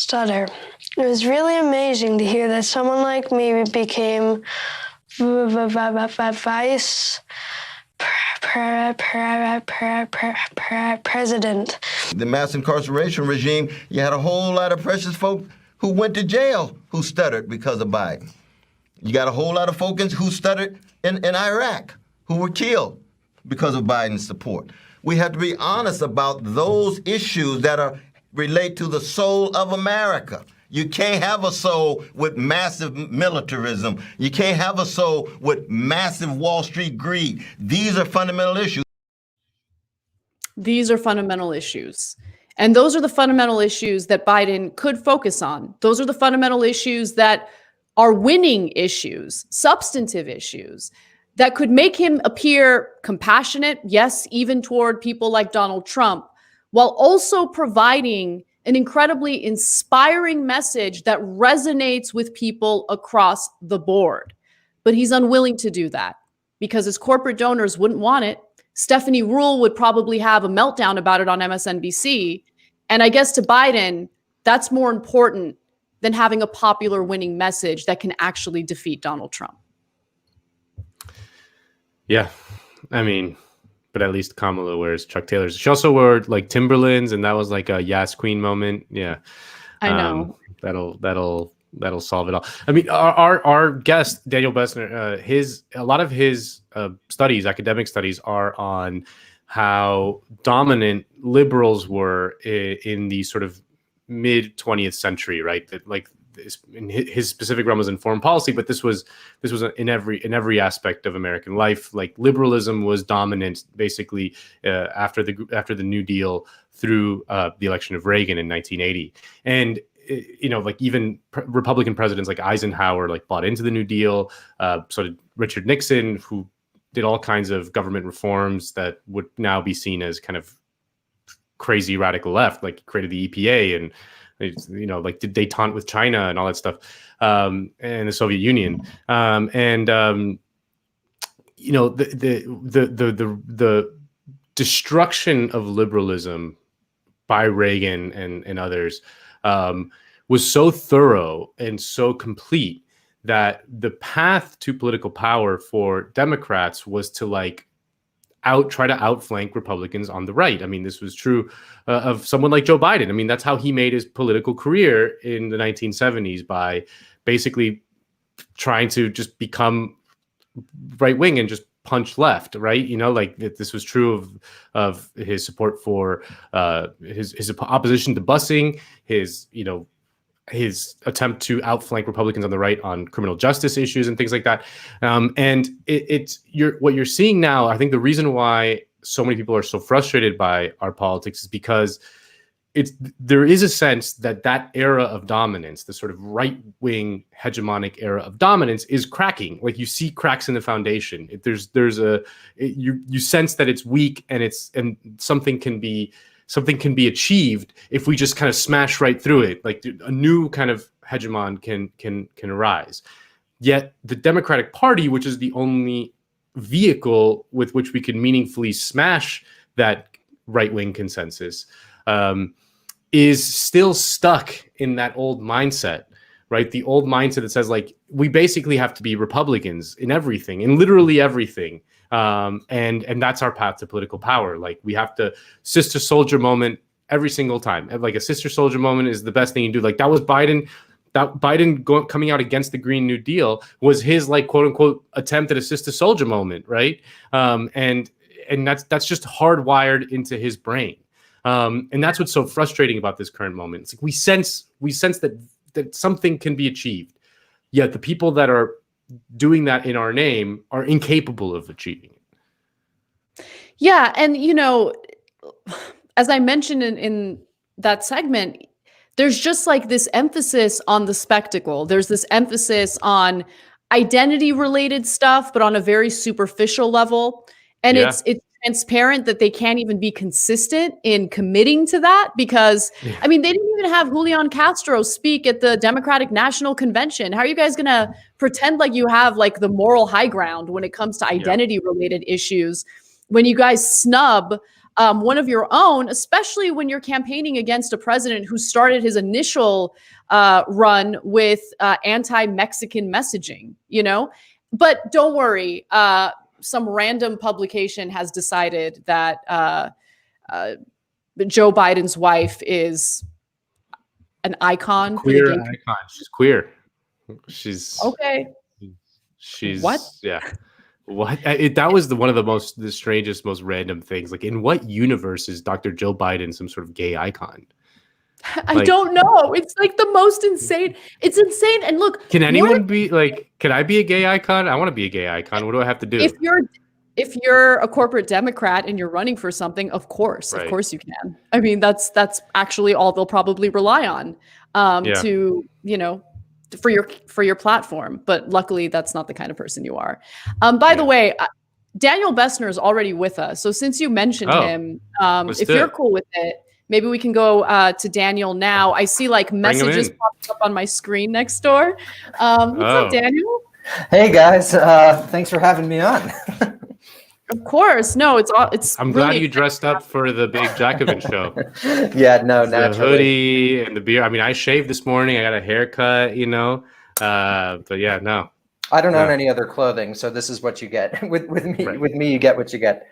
stutter. It was really amazing to hear that someone like me became vice president. The mass incarceration regime, you had a whole lot of precious folk who went to jail who stuttered because of Biden. You got a whole lot of folks who stuttered in Iraq who were killed because of Biden's support. We have to be honest about those issues that relate to the soul of America. You can't have a soul with massive militarism. You can't have a soul with massive Wall Street greed. These are fundamental issues. These are fundamental issues. And those are the fundamental issues that Biden could focus on. Those are the fundamental issues that are winning issues, substantive issues that could make him appear compassionate, yes, even toward people like Donald Trump, while also providing an incredibly inspiring message that resonates with people across the board. But he's unwilling to do that because his corporate donors wouldn't want it. Stephanie Ruhle would probably have a meltdown about it on MSNBC. And I guess to Biden, that's more important than having a popular winning message that can actually defeat Donald Trump. Yeah, I mean, but at least Kamala wears Chuck Taylors. She also wore like Timberlands, and that was like a Yas Queen moment. Yeah, I know. That'll that'll solve it all. I mean, our guest Daniel Bessner, a lot of his studies, academic studies, are on how dominant liberals were in the sort of mid 20th century, right? That like in his specific realm was in foreign policy, but this was in every aspect of American life. Like liberalism was dominant basically after the New Deal through the election of Reagan in 1980, and like even Republican presidents like Eisenhower like bought into the New Deal. So did Richard Nixon, who did all kinds of government reforms that would now be seen as kind of crazy radical left, like created the EPA and like did détente with China and all that stuff, and the Soviet Union, the destruction of liberalism by Reagan and others was so thorough and so complete that the path to political power for Democrats was to try to outflank Republicans on the right. I mean, this was true of someone like Joe Biden. I mean, that's how he made his political career in the 1970s, by basically trying to just become right wing and just punch left, right? This was true of his support for his opposition to busing, his attempt to outflank Republicans on the right on criminal justice issues and things like that. And what you're seeing now, I think the reason why so many people are so frustrated by our politics is because there is a sense that era of dominance, the sort of right-wing hegemonic era of dominance, is cracking. Like, you see cracks in the foundation. You sense that it's weak, and something can be achieved if we just kind of smash right through it. Like, a new kind of hegemon can arise. Yet the Democratic Party, which is the only vehicle with which we can meaningfully smash that right-wing consensus, is still stuck in that old mindset, right? The old mindset that says, like, we basically have to be Republicans in everything, in literally everything. And that's our path to political power. Like, we have to sister soldier moment every single time. Like, a sister soldier moment is the best thing you do. Like, that was Biden. That Biden coming out against the Green New Deal was his, like, quote unquote attempt at a sister soldier moment, right? And that's just hardwired into his brain. And that's what's so frustrating about this current moment. It's like we sense that something can be achieved, yet the people that are doing that in our name are incapable of achieving it. Yeah, and as I mentioned in that segment, there's just like this emphasis on the spectacle. There's this emphasis on identity-related stuff, but on a very superficial level. And it's transparent that they can't even be consistent in committing to that, because I mean, they didn't even have Julian Castro speak at the Democratic National Convention. How are you guys going to pretend like you have like the moral high ground when it comes to identity related issues, when you guys snub one of your own, especially when you're campaigning against a president who started his initial run with anti-Mexican messaging, But don't worry, some random publication has decided that Joe Biden's wife is an icon. Queer icon. She's queer. She's okay. She's what? Yeah. What? That was one of the strangest, most random things. Like, in what universe is Dr. Joe Biden some sort of gay icon? I don't know. It's like the most insane. It's insane. And look, can anyone be like, can I be a gay icon? I want to be a gay icon. What do I have to do? If you're a corporate Democrat and you're running for something, of course you can. I mean, that's actually all they'll probably rely on to, for your platform. But luckily, that's not the kind of person you are. By the way, Daniel Bessner is already with us. So since you mentioned him, if you're cool with it, maybe we can go to Daniel now. I see like messages popping up on my screen next door. What's up, Daniel? Hey guys, thanks for having me on. Of course, no, it's. I'm glad you dressed up for the big Jacobin show. Yeah, no, the naturally. hoodie and the beard. I mean, I shaved this morning. I got a haircut, but yeah, no. I don't own any other clothing, so this is what you get with me. Right. With me, you get what you get.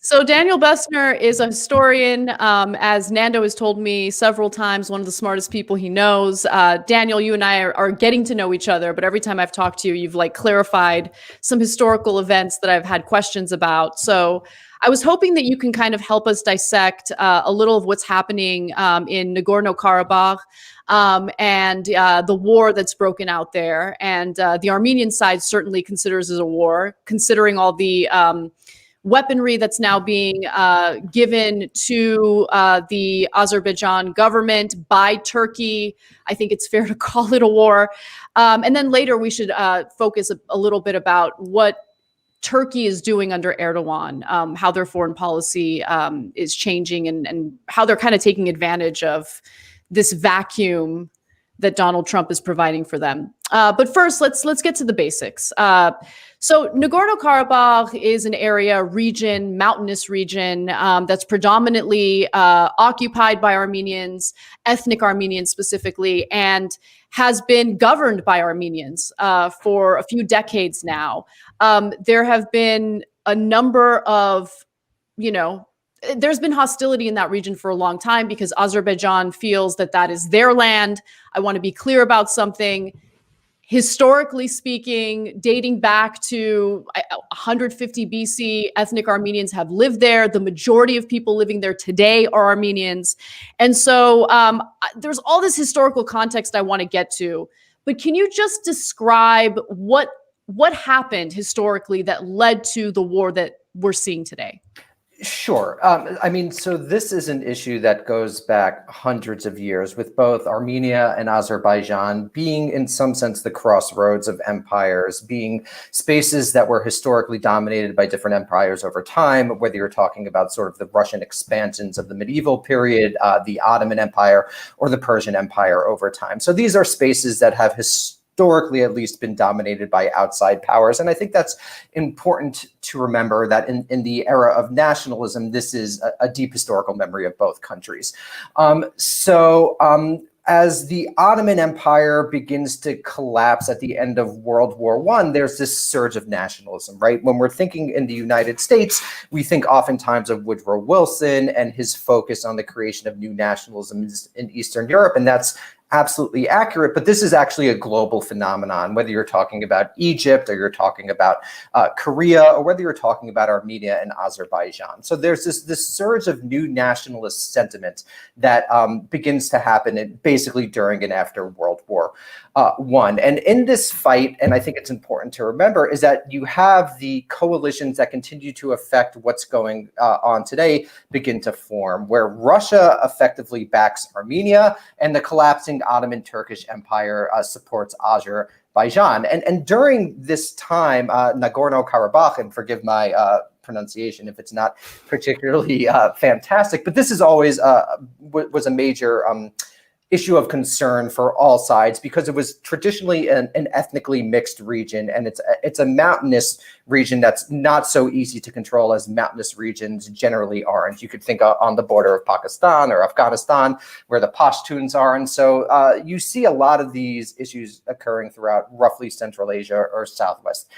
So Daniel Bessner is a historian, as Nando has told me several times, one of the smartest people he knows. Daniel, you and I are getting to know each other, but every time I've talked to you, you've like clarified some historical events that I've had questions about. So I was hoping that you can kind of help us dissect a little of what's happening in Nagorno-Karabakh and the war that's broken out there. And the Armenian side certainly considers it a war, considering all the weaponry that's now being given to the Azerbaijan government by Turkey. I think it's fair to call it a war. And then later we should focus a little bit about what Turkey is doing under Erdogan, how their foreign policy is changing and how they're kind of taking advantage of this vacuum that Donald Trump is providing for them. But first, let's get to the basics. So Nagorno-Karabakh is an area, region, mountainous region that's predominantly occupied by Armenians, ethnic Armenians specifically, and has been governed by Armenians for a few decades now. There have been a number of, there's been hostility in that region for a long time because Azerbaijan feels that that is their land. I want to be clear about something. Historically speaking, dating back to 150 BC, ethnic Armenians have lived there. The majority of people living there today are Armenians. And so there's all this historical context I want to get to. But can you just describe what happened historically that led to the war that we're seeing today? Sure. So this is an issue that goes back hundreds of years, with both Armenia and Azerbaijan being, in some sense, the crossroads of empires, being spaces that were historically dominated by different empires over time, whether you're talking about sort of the Russian expansions of the medieval period, the Ottoman Empire, or the Persian Empire over time. So these are spaces that have historically at least been dominated by outside powers. And I think that's important to remember, that in the era of nationalism, this is a deep historical memory of both countries. As the Ottoman Empire begins to collapse at the end of World War I, there's this surge of nationalism, right? When we're thinking in the United States, we think oftentimes of Woodrow Wilson and his focus on the creation of new nationalisms in Eastern Europe, and that's absolutely accurate, but this is actually a global phenomenon, whether you're talking about Egypt or you're talking about Korea, or whether you're talking about Armenia and Azerbaijan. So there's this surge of new nationalist sentiment that begins to happen basically during and after World War I. And in this fight, and I think it's important to remember, is that you have the coalitions that continue to affect what's going on today begin to form, where Russia effectively backs Armenia and the collapsing Ottoman Turkish Empire supports Azerbaijan. And during this time, Nagorno-Karabakh, and forgive my pronunciation if it's not particularly fantastic, but this is always was a major issue of concern for all sides, because it was traditionally an ethnically mixed region, and it's a mountainous region that's not so easy to control as mountainous regions generally are. And you could think on the border of Pakistan or Afghanistan, where the Pashtuns are. And so you see a lot of these issues occurring throughout roughly Central Asia or Southwest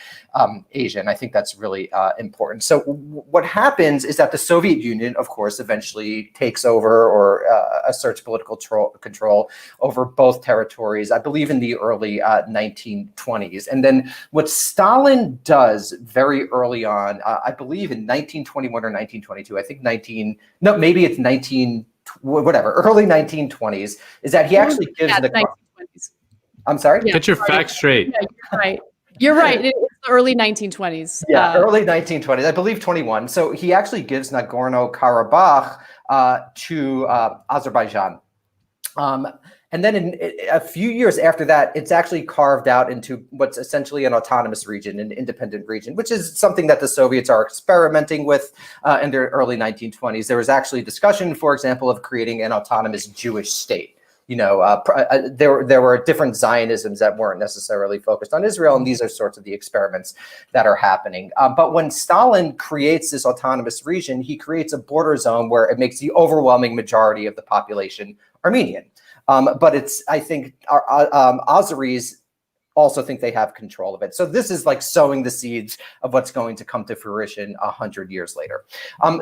Asia. And I think that's really important. So what happens is that the Soviet Union, of course, eventually takes over or asserts political control over both territories, I believe in the early 1920s. And then what Stalin does very early on, I believe in 1921 or 1922, I think early 1920s, is that he actually gives the 1920s. I'm sorry? Yeah, get your facts straight. Yeah, you're right. You're right. It's the early 1920s. Yeah, early 1920s, I believe 21. So he actually gives Nagorno-Karabakh to Azerbaijan. And then in a few years after that, it's actually carved out into what's essentially an autonomous region, an independent region, which is something that the Soviets are experimenting with in their early 1920s. There was actually discussion, for example, of creating an autonomous Jewish state. There were different Zionisms that weren't necessarily focused on Israel, and these are sorts of the experiments that are happening. But when Stalin creates this autonomous region, he creates a border zone where it makes the overwhelming majority of the population Armenian. But I think Azeris also think they have control of it. So this is like sowing the seeds of what's going to come to fruition 100 years later.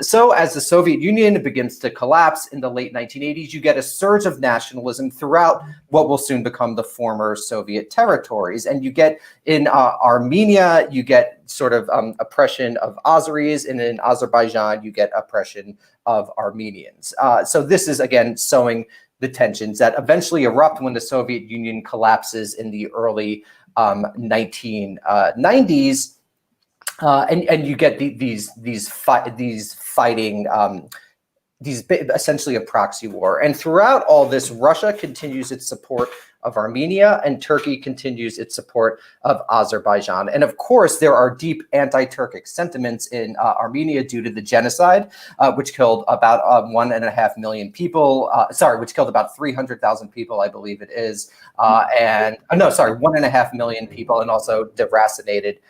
So as the Soviet Union begins to collapse in the late 1980s, you get a surge of nationalism throughout what will soon become the former Soviet territories. And you get in Armenia, you get sort of oppression of Azeris, and in Azerbaijan, you get oppression of Armenians. So this is, again, sowing the tensions that eventually erupt when the Soviet Union collapses in the early 1990s, and you get these fighting, essentially a proxy war. And throughout all this, Russia continues its support of Armenia, and Turkey continues its support of Azerbaijan. And of course, there are deep anti-Turkic sentiments in Armenia due to the genocide, which killed about 1.5 million people. Which killed about 300,000 people, I believe it is. 1.5 million people, and also deracinated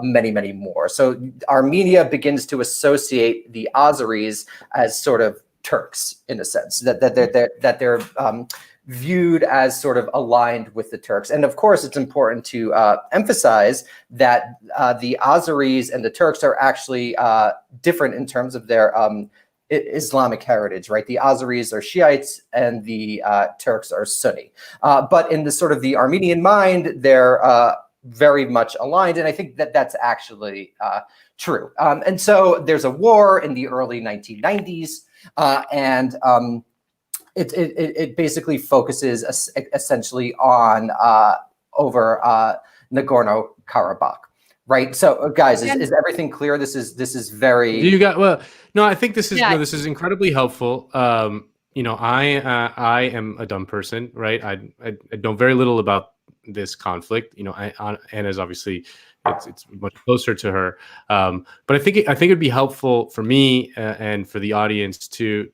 many, many more. So Armenia begins to associate the Azeris as sort of Turks, in a sense, that they're viewed as sort of aligned with the Turks. And of course, it's important to emphasize that the Azeris and the Turks are actually different in terms of their Islamic heritage, right? The Azeris are Shiites and the Turks are Sunni. But in the sort of the Armenian mind, they're very much aligned. And I think that that's actually true. And so there's a war in the early 1990s, and it basically focuses essentially on over Nagorno-Karabakh, right? So, guys, is everything clear? This is very. You got no. I think this is this is incredibly helpful. You know, I am a dumb person, right? I know very little about this conflict. You know, Anna's obviously. It's much closer to her, but I think it'd be helpful for me and for the audience to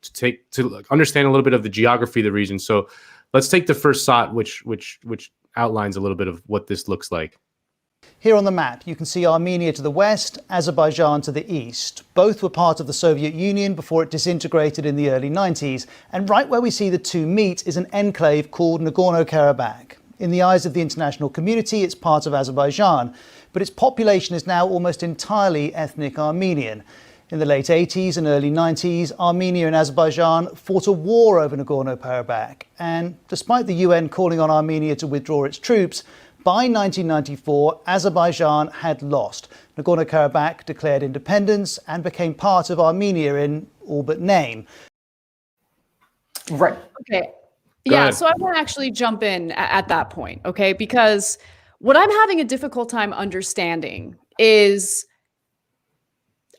understand a little bit of the geography of the region. So let's take the first shot, which outlines a little bit of what this looks like. Here on the map, you can see Armenia to the west, Azerbaijan to the east. Both were part of the Soviet Union before it disintegrated in the early 90s. And right where we see the two meet is an enclave called Nagorno-Karabakh. In the eyes of the international community, it's part of Azerbaijan, but its population is now almost entirely ethnic Armenian. In the late 80s and early 90s, Armenia and Azerbaijan fought a war over Nagorno-Karabakh. And despite the UN calling on Armenia to withdraw its troops, by 1994, Azerbaijan had lost. Nagorno-Karabakh declared independence and became part of Armenia in all but name. Right. Okay. Yeah, so I want to actually jump in at that point, okay? Because what I'm having a difficult time understanding is,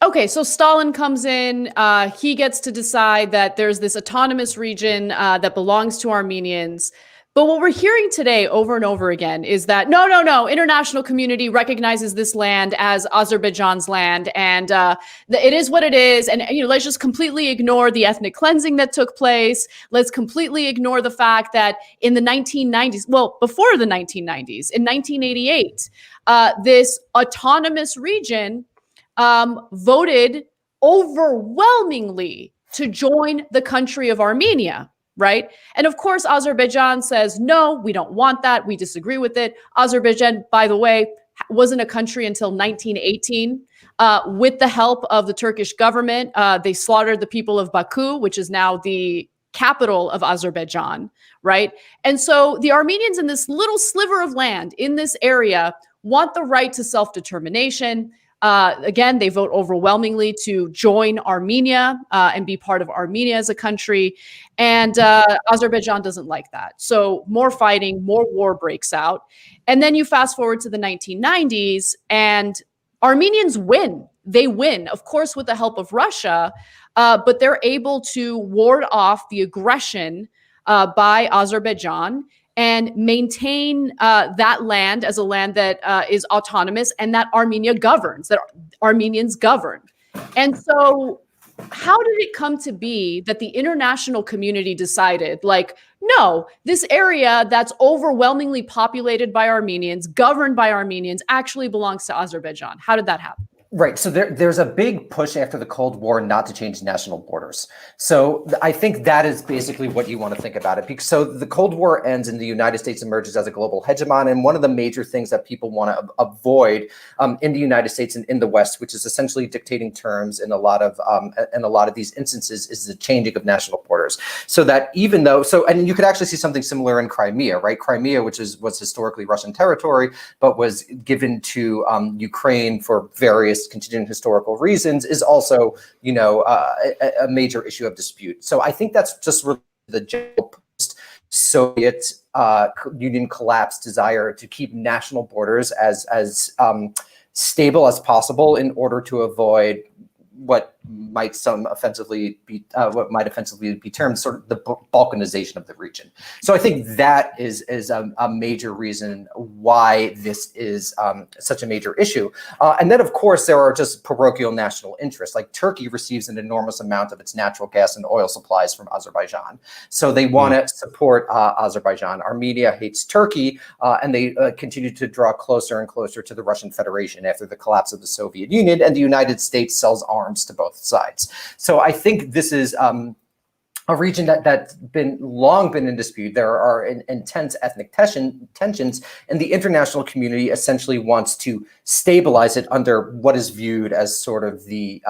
okay, so Stalin comes in, he gets to decide that there's this autonomous region that belongs to Armenians. But what we're hearing today over and over again is that, no, international community recognizes this land as Azerbaijan's land, and it is what it is. And, let's just completely ignore the ethnic cleansing that took place. Let's completely ignore the fact that in the 1990s, well, before the 1990s, in 1988, this autonomous region voted overwhelmingly to join the country of Armenia. Right. And of course, Azerbaijan says, no, we don't want that. We disagree with it. Azerbaijan, by the way, wasn't a country until 1918. With the help of the Turkish government, they slaughtered the people of Baku, which is now the capital of Azerbaijan. Right. And so the Armenians in this little sliver of land in this area want the right to self-determination. Again, they vote overwhelmingly to join Armenia and be part of Armenia as a country. And Azerbaijan doesn't like that. So more fighting, more war breaks out. And then you fast forward to the 1990s and Armenians win. They win, of course, with the help of Russia, but they're able to ward off the aggression by Azerbaijan and maintain that land as a land that is autonomous and that Armenia governs, that Armenians govern. And so how did it come to be that the international community decided, like, no, this area that's overwhelmingly populated by Armenians, governed by Armenians, actually belongs to Azerbaijan? How did that happen? Right. So there's a big push after the Cold War not to change national borders. So I think that is basically what you want to think about it. So the Cold War ends and the United States emerges as a global hegemon. And one of the major things that people want to avoid in the United States and in the West, which is essentially dictating terms in a lot of these instances, is the changing of national borders. So that even though, and you could actually see something similar in Crimea, right? Crimea, which was historically Russian territory, but was given to Ukraine for various contingent historical reasons, is also, a major issue of dispute. So I think that's just really the general post-Soviet Union collapse desire to keep national borders as stable as possible in order to avoid what might offensively be termed sort of the Balkanization of the region. So I think that is a major reason why this is such a major issue. And then, of course, there are just parochial national interests. Like Turkey receives an enormous amount of its natural gas and oil supplies from Azerbaijan. So they want to support Azerbaijan. Armenia hates Turkey, and they continue to draw closer and closer to the Russian Federation after the collapse of the Soviet Union, and the United States sells arms to both sides. So I think this is a region that's long been in dispute. There are intense ethnic tensions, and the international community essentially wants to stabilize it under what is viewed as sort of the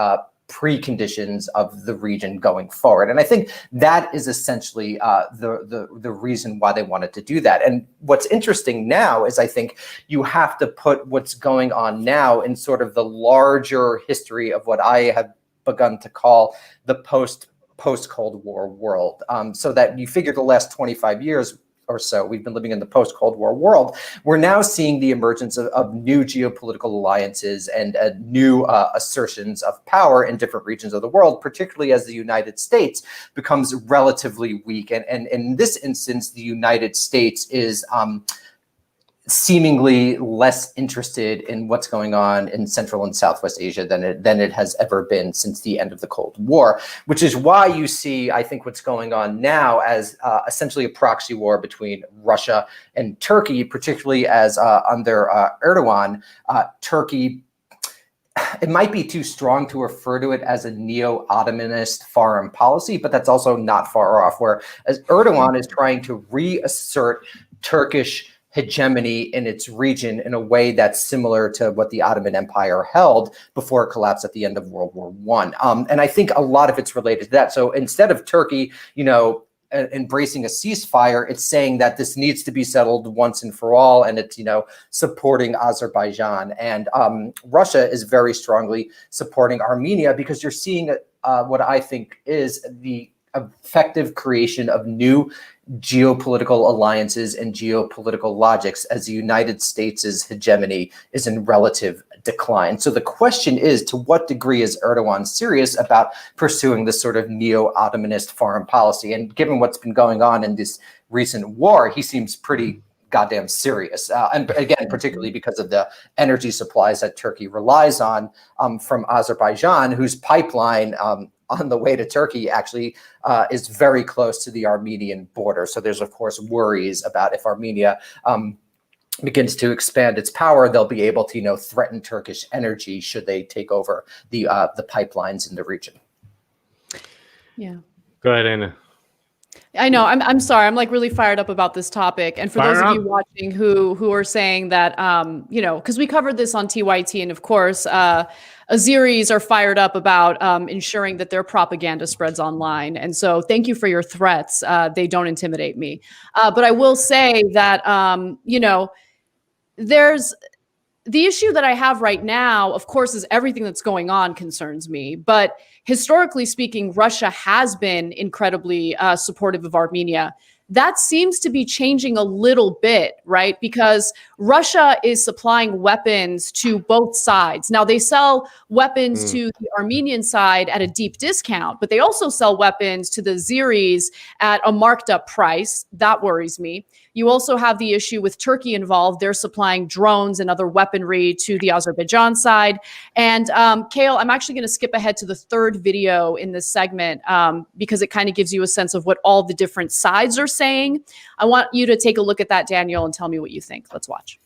preconditions of the region going forward. And I think that is essentially the reason why they wanted to do that. And what's interesting now is I think you have to put what's going on now in sort of the larger history of what I have begun to call the post-Cold War world. So that you figure the last 25 years or so, we've been living in the post-Cold War world. We're now seeing the emergence of new geopolitical alliances and new assertions of power in different regions of the world, particularly as the United States becomes relatively weak. And in this instance, the United States is seemingly less interested in what's going on in Central and Southwest Asia than it has ever been since the end of the Cold War, which is why you see, I think, what's going on now as essentially a proxy war between Russia and Turkey, particularly as under Erdogan, Turkey, it might be too strong to refer to it as a neo-Ottomanist foreign policy, but that's also not far off, where as Erdogan is trying to reassert Turkish hegemony in its region in a way that's similar to what the Ottoman Empire held before it collapsed at the end of World War I. And I think a lot of it's related to that. So instead of Turkey, embracing a ceasefire, it's saying that this needs to be settled once and for all, and it's supporting Azerbaijan. And Russia is very strongly supporting Armenia, because you're seeing what I think is the effective creation of new geopolitical alliances and geopolitical logics as the United States' hegemony is in relative decline. So the question is, to what degree is Erdogan serious about pursuing this sort of neo-Ottomanist foreign policy? And given what's been going on in this recent war, he seems pretty goddamn serious. And again, particularly because of the energy supplies that Turkey relies on from Azerbaijan, whose pipeline on the way to Turkey actually is very close to the Armenian border. So there's, of course, worries about if Armenia begins to expand its power, they'll be able to, threaten Turkish energy should they take over the pipelines in the region. Yeah. Go ahead, Anna. I know. I'm sorry. I'm like really fired up about this topic. And for those of you watching who are saying that, because we covered this on TYT, and of course, Azeris are fired up about ensuring that their propaganda spreads online. And so thank you for your threats. They don't intimidate me. But I will say that, there's the issue that I have right now, of course, is everything that's going on concerns me. But historically speaking, Russia has been incredibly supportive of Armenia. That seems to be changing a little bit, right? Because Russia is supplying weapons to both sides. Now, they sell weapons to the Armenian side at a deep discount, but they also sell weapons to the Azeris at a marked up price. That worries me. You also have the issue with Turkey involved. They're supplying drones and other weaponry to the Azerbaijan side. And Kale, I'm actually going to skip ahead to the third video in this segment because it kind of gives you a sense of what all the different sides are saying. I want you to take a look at that, Daniel, and tell me what you think. Let's watch.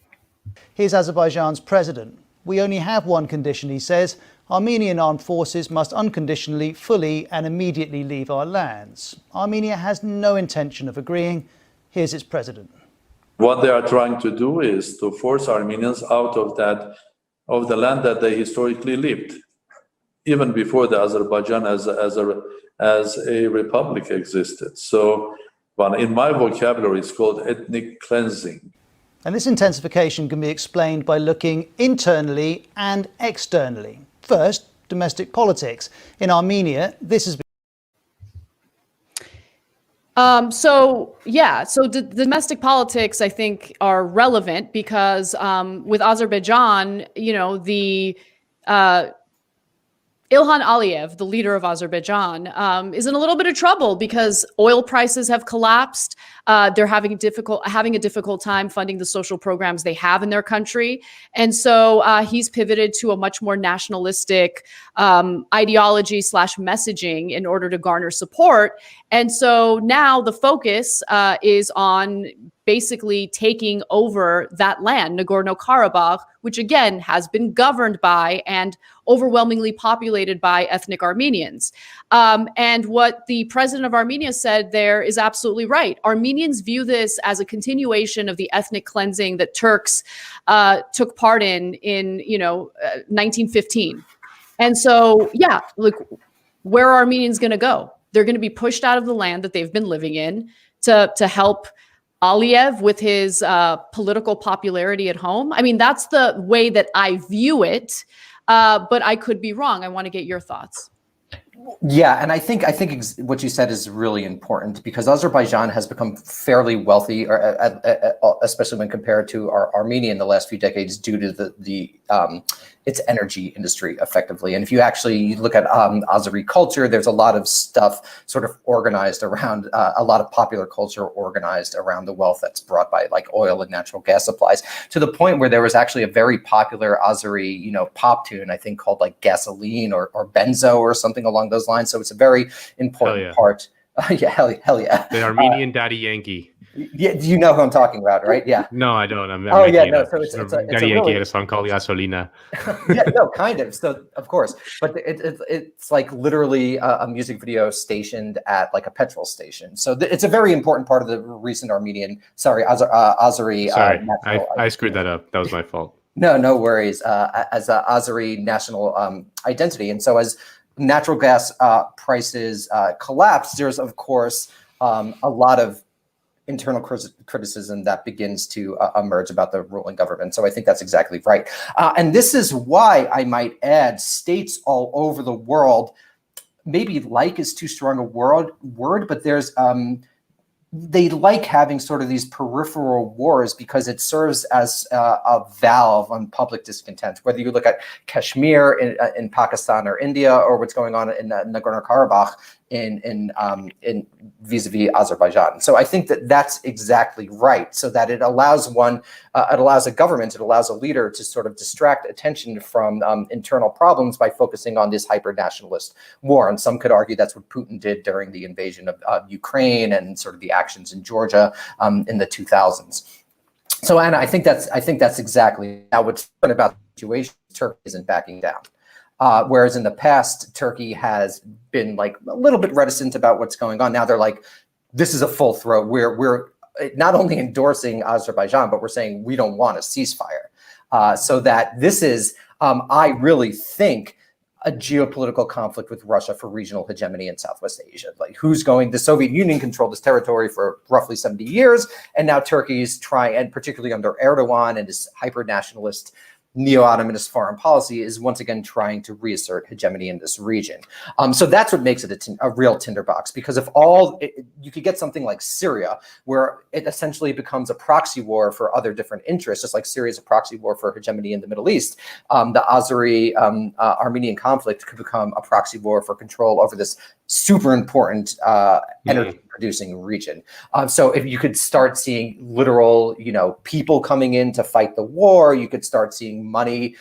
Here's Azerbaijan's president We only have one condition, he says. Armenian armed forces must unconditionally, fully and immediately leave our lands. Armenia has no intention of agreeing. Here's its president. What they are trying to do is to force Armenians out of the land that they historically lived, even before the Azerbaijan as a republic existed. So, but in my vocabulary, it's called ethnic cleansing. And this intensification can be explained by looking internally and externally. First, domestic politics. In Armenia, this has been So the domestic politics, I think, are relevant because with Azerbaijan, Ilhan Aliyev, the leader of Azerbaijan, is in a little bit of trouble because oil prices have collapsed. They're having a difficult time funding the social programs they have in their country. And so he's pivoted to a much more nationalistic ideology / messaging in order to garner support. And so now the focus is on basically taking over that land, Nagorno-Karabakh, which again has been governed by and overwhelmingly populated by ethnic Armenians. And what the president of Armenia said there is absolutely right. Armenians view this as a continuation of the ethnic cleansing that Turks took part in 1915. And so, look, where are Armenians going to go? They're going to be pushed out of the land that they've been living in to help Aliyev with his political popularity at home. I mean, that's the way that I view it, but I could be wrong. I want to get your thoughts. Yeah, and I think what you said is really important because Azerbaijan has become fairly wealthy, especially when compared to Armenia in the last few decades, due to its energy industry, effectively. And if you actually look at Azeri culture, there's a lot of stuff sort of organized around a lot of popular culture organized around the wealth that's brought by like oil and natural gas supplies, to the point where there was actually a very popular Azeri, pop tune, I think called like Gasoline or Benzo or something along those lines. So it's a very important part. Yeah, hell yeah. The Armenian Daddy Yankee. Yeah, you know who I'm talking about, right? Yeah. No, I don't. So it's Daddy Yankee had a song called Gasolina. Yeah, no, kind of. So of course, but it's like literally a music video stationed at like a petrol station. So it's a very important part of the recent Azeri. Sorry, I screwed that up. That was my fault. No worries. As a Azeri national identity, and so as natural gas prices collapse, there's of course a lot of internal criticism that begins to emerge about the ruling government. So I think that's exactly right. And this is why I might add states all over the world, maybe like is too strong a word, but there's they like having sort of these peripheral wars because it serves as a valve on public discontent, whether you look at Kashmir in Pakistan or India, or what's going on in Nagorno-Karabakh in vis-a-vis Azerbaijan. So I think that that's exactly right. So that it allows a government, it allows a leader to sort of distract attention from internal problems by focusing on this hyper-nationalist war. And some could argue that's what Putin did during the invasion of Ukraine and sort of the actions in Georgia in the 2000s. So Anna, I think that's exactly now what's different about the situation. Turkey isn't backing down. Whereas in the past, Turkey has been like a little bit reticent about what's going on. Now they're like, this is a full throat. We're not only endorsing Azerbaijan, but we're saying we don't want a ceasefire. So that this is, I really think, a geopolitical conflict with Russia for regional hegemony in Southwest Asia. Like the Soviet Union controlled this territory for roughly 70 years. And now Turkey's trying, and particularly under Erdogan and his hyper-nationalist Neo-Ottomanist foreign policy, is once again trying to reassert hegemony in this region. So that's what makes it a real tinderbox, because if you could get something like Syria, where it essentially becomes a proxy war for other different interests, just like Syria is a proxy war for hegemony in the Middle East, the Azeri-Armenian conflict could become a proxy war for control over this super important energy producing region. So if you could start seeing literal, people coming in to fight the war, you could start seeing money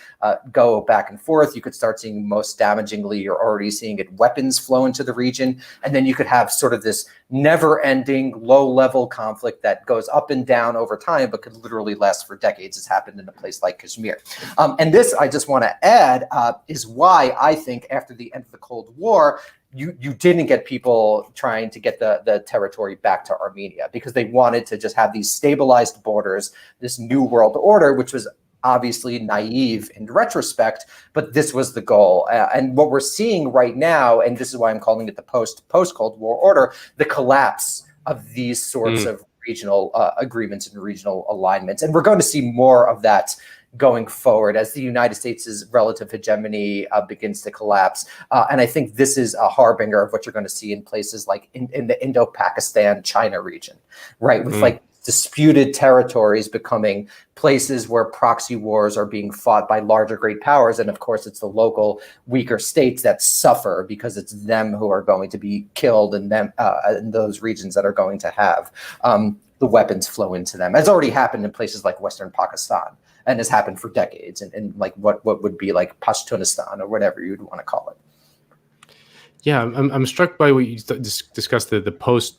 go back and forth. You could start seeing, most damagingly, you're already seeing it, weapons flow into the region. And then you could have sort of this never ending low level conflict that goes up and down over time, but could literally last for decades. It's happened in a place like Kashmir. And this, I just want to add, is why I think after the end of the Cold War, you didn't get people trying to get the territory back to Armenia, because they wanted to just have these stabilized borders, this new world order, which was obviously naive in retrospect, but this was the goal. And what we're seeing right now, and this is why I'm calling it the post-Cold War order, the collapse of these sorts of regional agreements and regional alignments. And we're going to see more of that going forward as the United States' relative hegemony begins to collapse. And I think this is a harbinger of what you're going to see in places like in the Indo-Pakistan, China region, right? With like disputed territories becoming places where proxy wars are being fought by larger great powers. And of course, it's the local weaker states that suffer, because it's them who are going to be killed, and them in those regions that are going to have the weapons flow into them. It's already happened in places like Western Pakistan, and has happened for decades, and like what would be like Pashtunistan or whatever you'd want to call it. Yeah, I'm struck by what you discussed, the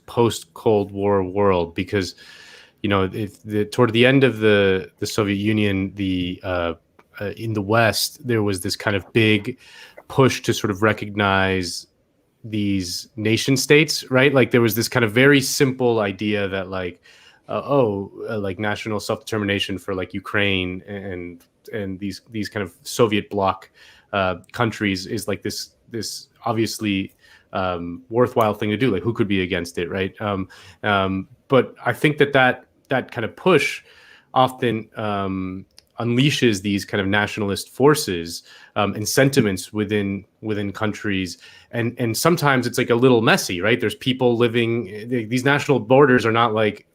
post Cold War world, because toward the end of the Soviet Union, in the West, there was this kind of big push to sort of recognize these nation states, right? Like there was this kind of very simple idea that like, like national self-determination for like Ukraine and these kind of Soviet bloc countries is like this obviously worthwhile thing to do. Like who could be against it, right? But I think that kind of push often unleashes these kind of nationalist forces and sentiments within countries, and sometimes it's like a little messy, right? There's people living. These national borders are not like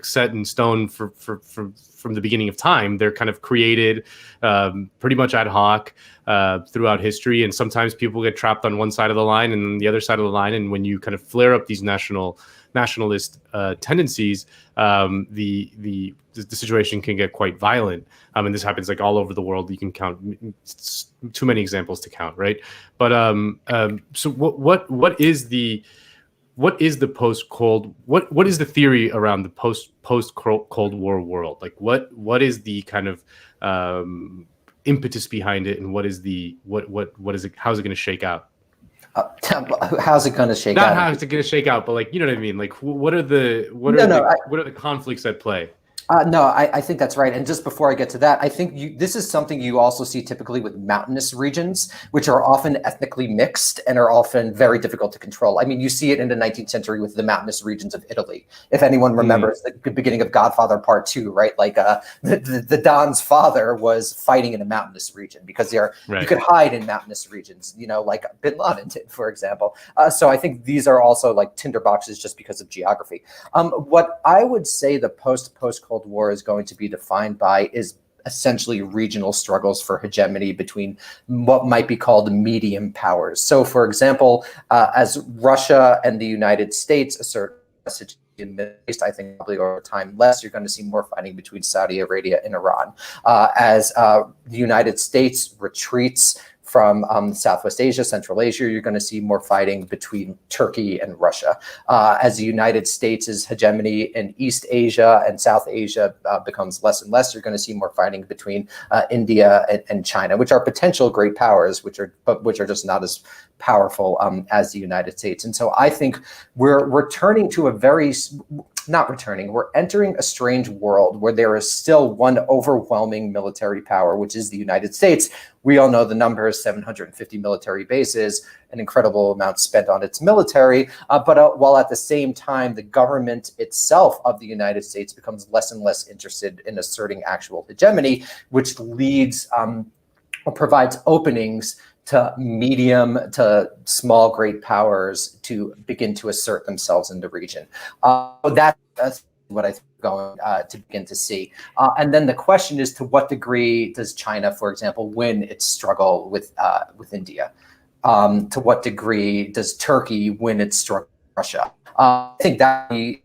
set in stone from the beginning of time. They're kind of created pretty much ad hoc throughout history, and sometimes people get trapped on one side of the line and then the other side of the line. And when you kind of flare up these nationalist tendencies, the situation can get quite violent, and this happens like all over the world. You can count too many examples to count, right? But so what is the post Cold? What is the theory around the post Cold War world? Like what is the kind of impetus behind it, and what is it? How's it going to shake out? How's it going to shake out? Not how's it going to shake out, but like, you know what I mean? Like what are the conflicts at play? No, I think that's right. And just before I get to that, I think this is something you also see typically with mountainous regions, which are often ethnically mixed and are often very difficult to control. I mean, you see it in the 19th century with the mountainous regions of Italy. If anyone remembers the beginning of Godfather Part 2, right? Like the Don's father was fighting in a mountainous region because you could hide in mountainous regions, like Bin Laden did, for example. So I think these are also like tinderboxes just because of geography. What I would say the post-Cold War is going to be defined by is essentially regional struggles for hegemony between what might be called medium powers. So, for example, as Russia and the United States assert message in the Middle East, I think probably over time less, you're going to see more fighting between Saudi Arabia and Iran. As the United States retreats from Southwest Asia, Central Asia, you're going to see more fighting between Turkey and Russia. As the United States' hegemony in East Asia and South Asia becomes less and less, you're going to see more fighting between India and China, which are potential great powers, which are just not as powerful as the United States. And so I think we're turning to we're entering a strange world where there is still one overwhelming military power, which is the United States. We all know the numbers: 750 military bases, an incredible amount spent on its military. But while at the same time, the government itself of the United States becomes less and less interested in asserting actual hegemony, which leads or provides openings to medium to small great powers to begin to assert themselves in the region. That's what I think we're going to begin to see. And then the question is, to what degree does China, for example, win its struggle with India? To what degree does Turkey win its struggle with Russia? I think that will be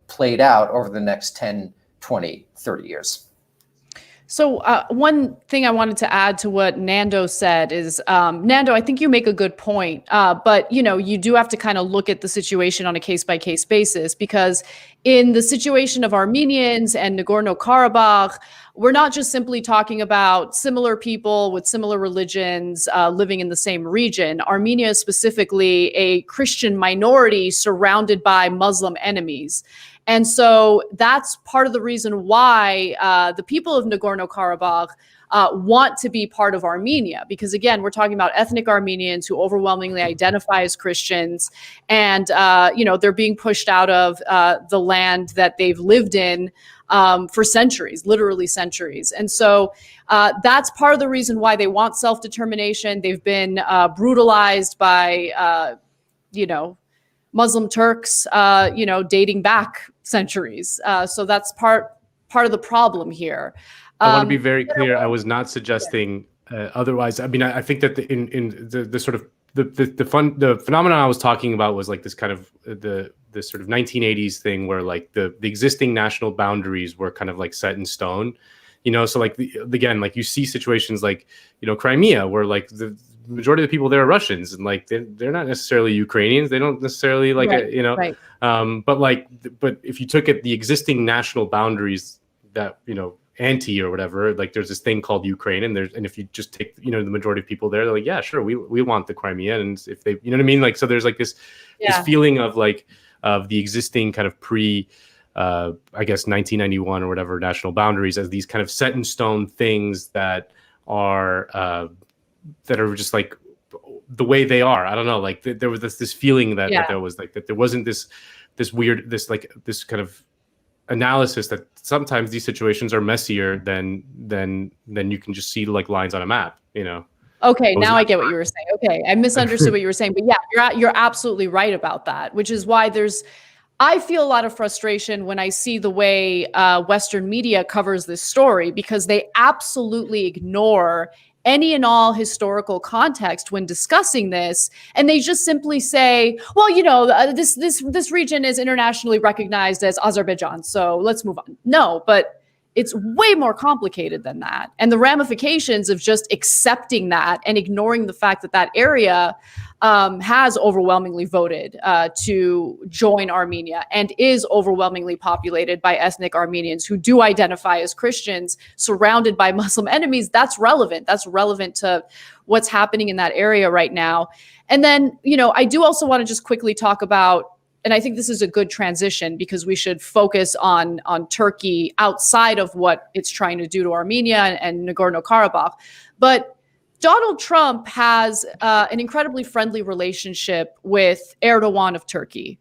played out over the next 10, 20, 30 years. So one thing I wanted to add to what Nando said is, Nando, I think you make a good point, but you do have to kind of look at the situation on a case-by-case basis, because in the situation of Armenians and Nagorno-Karabakh, we're not just simply talking about similar people with similar religions living in the same region. Armenia is specifically a Christian minority surrounded by Muslim enemies. And so that's part of the reason why the people of Nagorno-Karabakh want to be part of Armenia, because again, we're talking about ethnic Armenians who overwhelmingly identify as Christians, and they're being pushed out of the land that they've lived in for centuries, literally centuries. And so that's part of the reason why they want self-determination. They've been brutalized by, Muslim Turks, dating back centuries. So that's part of the problem here. I want to be very clear. I was not suggesting otherwise. I mean, I think that in the sort of the phenomenon I was talking about was like this kind of the sort of 1980s thing where like the existing national boundaries were kind of like set in stone. So like again, like you see situations like Crimea, where like the majority of the people there are Russians, and like they're not necessarily Ukrainians. They don't necessarily like right. But if you took at the existing national boundaries that anti or whatever, like there's this thing called Ukraine, and if you just take the majority of people there, they're like, yeah, sure, we want the Crimea, and if they what I mean, like, so there's like this feeling of like of the existing kind of pre I guess 1991 or whatever national boundaries as these kind of set in stone things that are just like the way they are. I don't know, like there was this feeling that there was like that there wasn't this weird this kind of analysis that sometimes these situations are messier than you can just see like lines on a map. Okay, now I get what you were saying. Okay, I misunderstood what you were saying, but yeah, you're absolutely right about that, which is why I feel a lot of frustration when I see the way Western media covers this story, because they absolutely ignore any and all historical context when discussing this, and they just simply say, well, this region is internationally recognized as Azerbaijan, so let's move on. No, but it's way more complicated than that. And the ramifications of just accepting that and ignoring the fact that area has overwhelmingly voted to join Armenia and is overwhelmingly populated by ethnic Armenians who do identify as Christians, surrounded by Muslim enemies. That's relevant. That's relevant to what's happening in that area right now. And then, I do also want to just quickly talk about, and I think this is a good transition because we should focus on Turkey outside of what it's trying to do to Armenia and Nagorno-Karabakh. But Donald Trump has an incredibly friendly relationship with Erdogan of Turkey.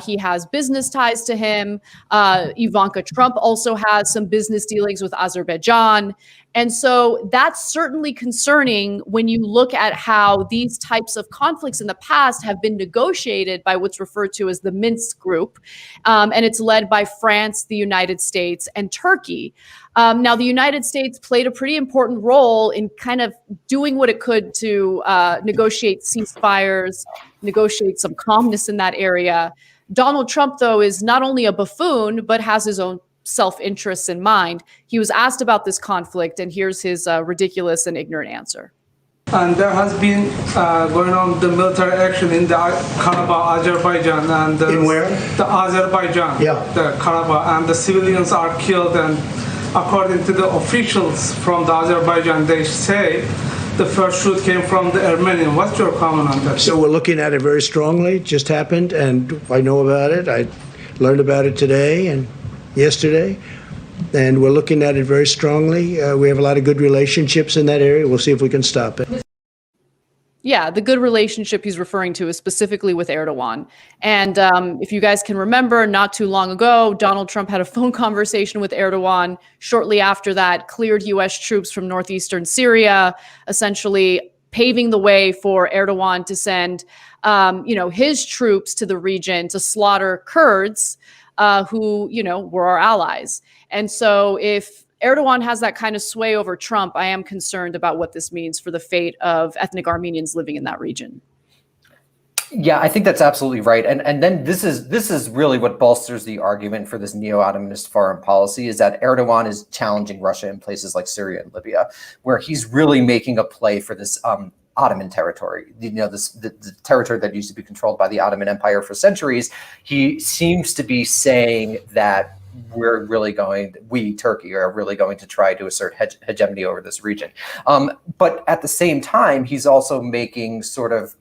He has business ties to him. Ivanka Trump also has some business dealings with Azerbaijan. And so that's certainly concerning when you look at how these types of conflicts in the past have been negotiated by what's referred to as the Minsk Group. And it's led by France, the United States, and Turkey. Now, the United States played a pretty important role in kind of doing what it could to negotiate ceasefires, negotiate some calmness in that area. Donald Trump, though, is not only a buffoon, but has his own self-interests in mind. He was asked about this conflict, and here's his ridiculous and ignorant answer. And there has been going on the military action in the Karabakh, Azerbaijan, and in where? The Azerbaijan, the Karabakh, and the civilians are killed. And according to the officials from the Azerbaijan, they say the first shoot came from the Armenian. What's your comment on that? So we're looking at it very strongly. It just happened, and I know about it. I learned about it today and yesterday, and we're looking at it very strongly. We have a lot of good relationships in that area. We'll see if we can stop it. Yeah, the good relationship he's referring to is specifically with Erdogan. And if you guys can remember, not too long ago, Donald Trump had a phone conversation with Erdogan. Shortly after that, cleared U.S. troops from northeastern Syria, essentially paving the way for Erdogan to send his troops to the region to slaughter Kurds who, were our allies. And so if Erdogan has that kind of sway over Trump, I am concerned about what this means for the fate of ethnic Armenians living in that region. Yeah, I think that's absolutely right. And then this is really what bolsters the argument for this neo-Ottomanist foreign policy, is that Erdogan is challenging Russia in places like Syria and Libya, where he's really making a play for this Ottoman territory, the territory that used to be controlled by the Ottoman Empire for centuries. He seems to be saying that we, Turkey, are really going to try to assert hegemony over this region. But at the same time, he's also making sort of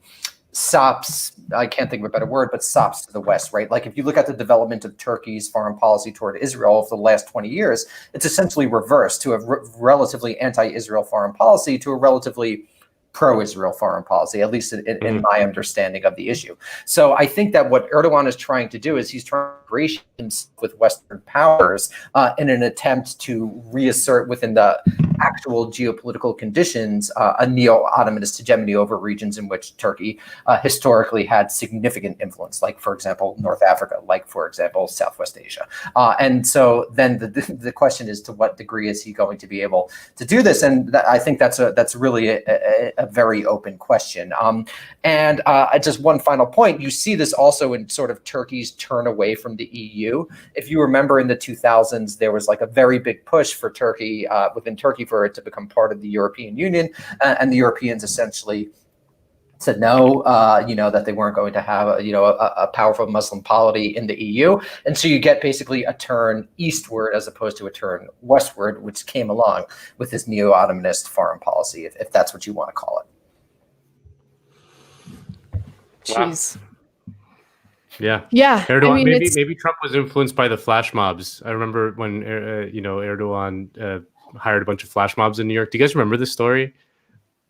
sops, I can't think of a better word, but sops to the West, right? Like if you look at the development of Turkey's foreign policy toward Israel over the last 20 years, it's essentially reversed to a relatively anti-Israel foreign policy to a relatively pro-Israel foreign policy, at least in my understanding of the issue. So I think that what Erdogan is trying to do is he's trying to ingratiate himself with Western powers in an attempt to reassert within the actual geopolitical conditions a neo-Ottomanist hegemony over regions in which Turkey historically had significant influence, like, for example, North Africa, like, for example, Southwest Asia. And so then the question is, to what degree is he going to be able to do this? And I think that's really a very open question. And just one final point, you see this also in sort of Turkey's turn away from the EU. If you remember in the 2000s, there was like a very big push for Turkey, within Turkey, for it to become part of the European Union. And the Europeans essentially said no, that they weren't going to have a powerful Muslim polity in the EU. And so you get basically a turn eastward as opposed to a turn westward, which came along with this neo-Ottomanist foreign policy, if that's what you want to call it. Jeez. Yeah. Yeah. Erdogan, I mean, maybe Trump was influenced by the flash mobs. I remember when Erdogan hired a bunch of flash mobs in New York. Do you guys remember this story?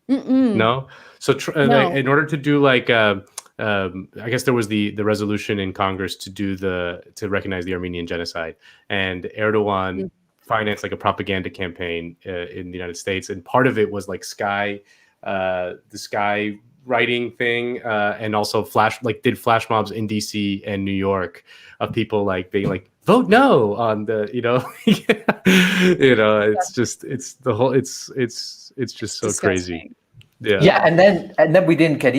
No. So No. in order to do I guess there was the resolution in Congress to recognize the Armenian genocide, and Erdogan financed like a propaganda campaign in the United States, and part of it was like the Sky writing thing, and also did flash mobs in DC and New York of people like being like, vote no on the it's just so crazy. Yeah, and then we didn't get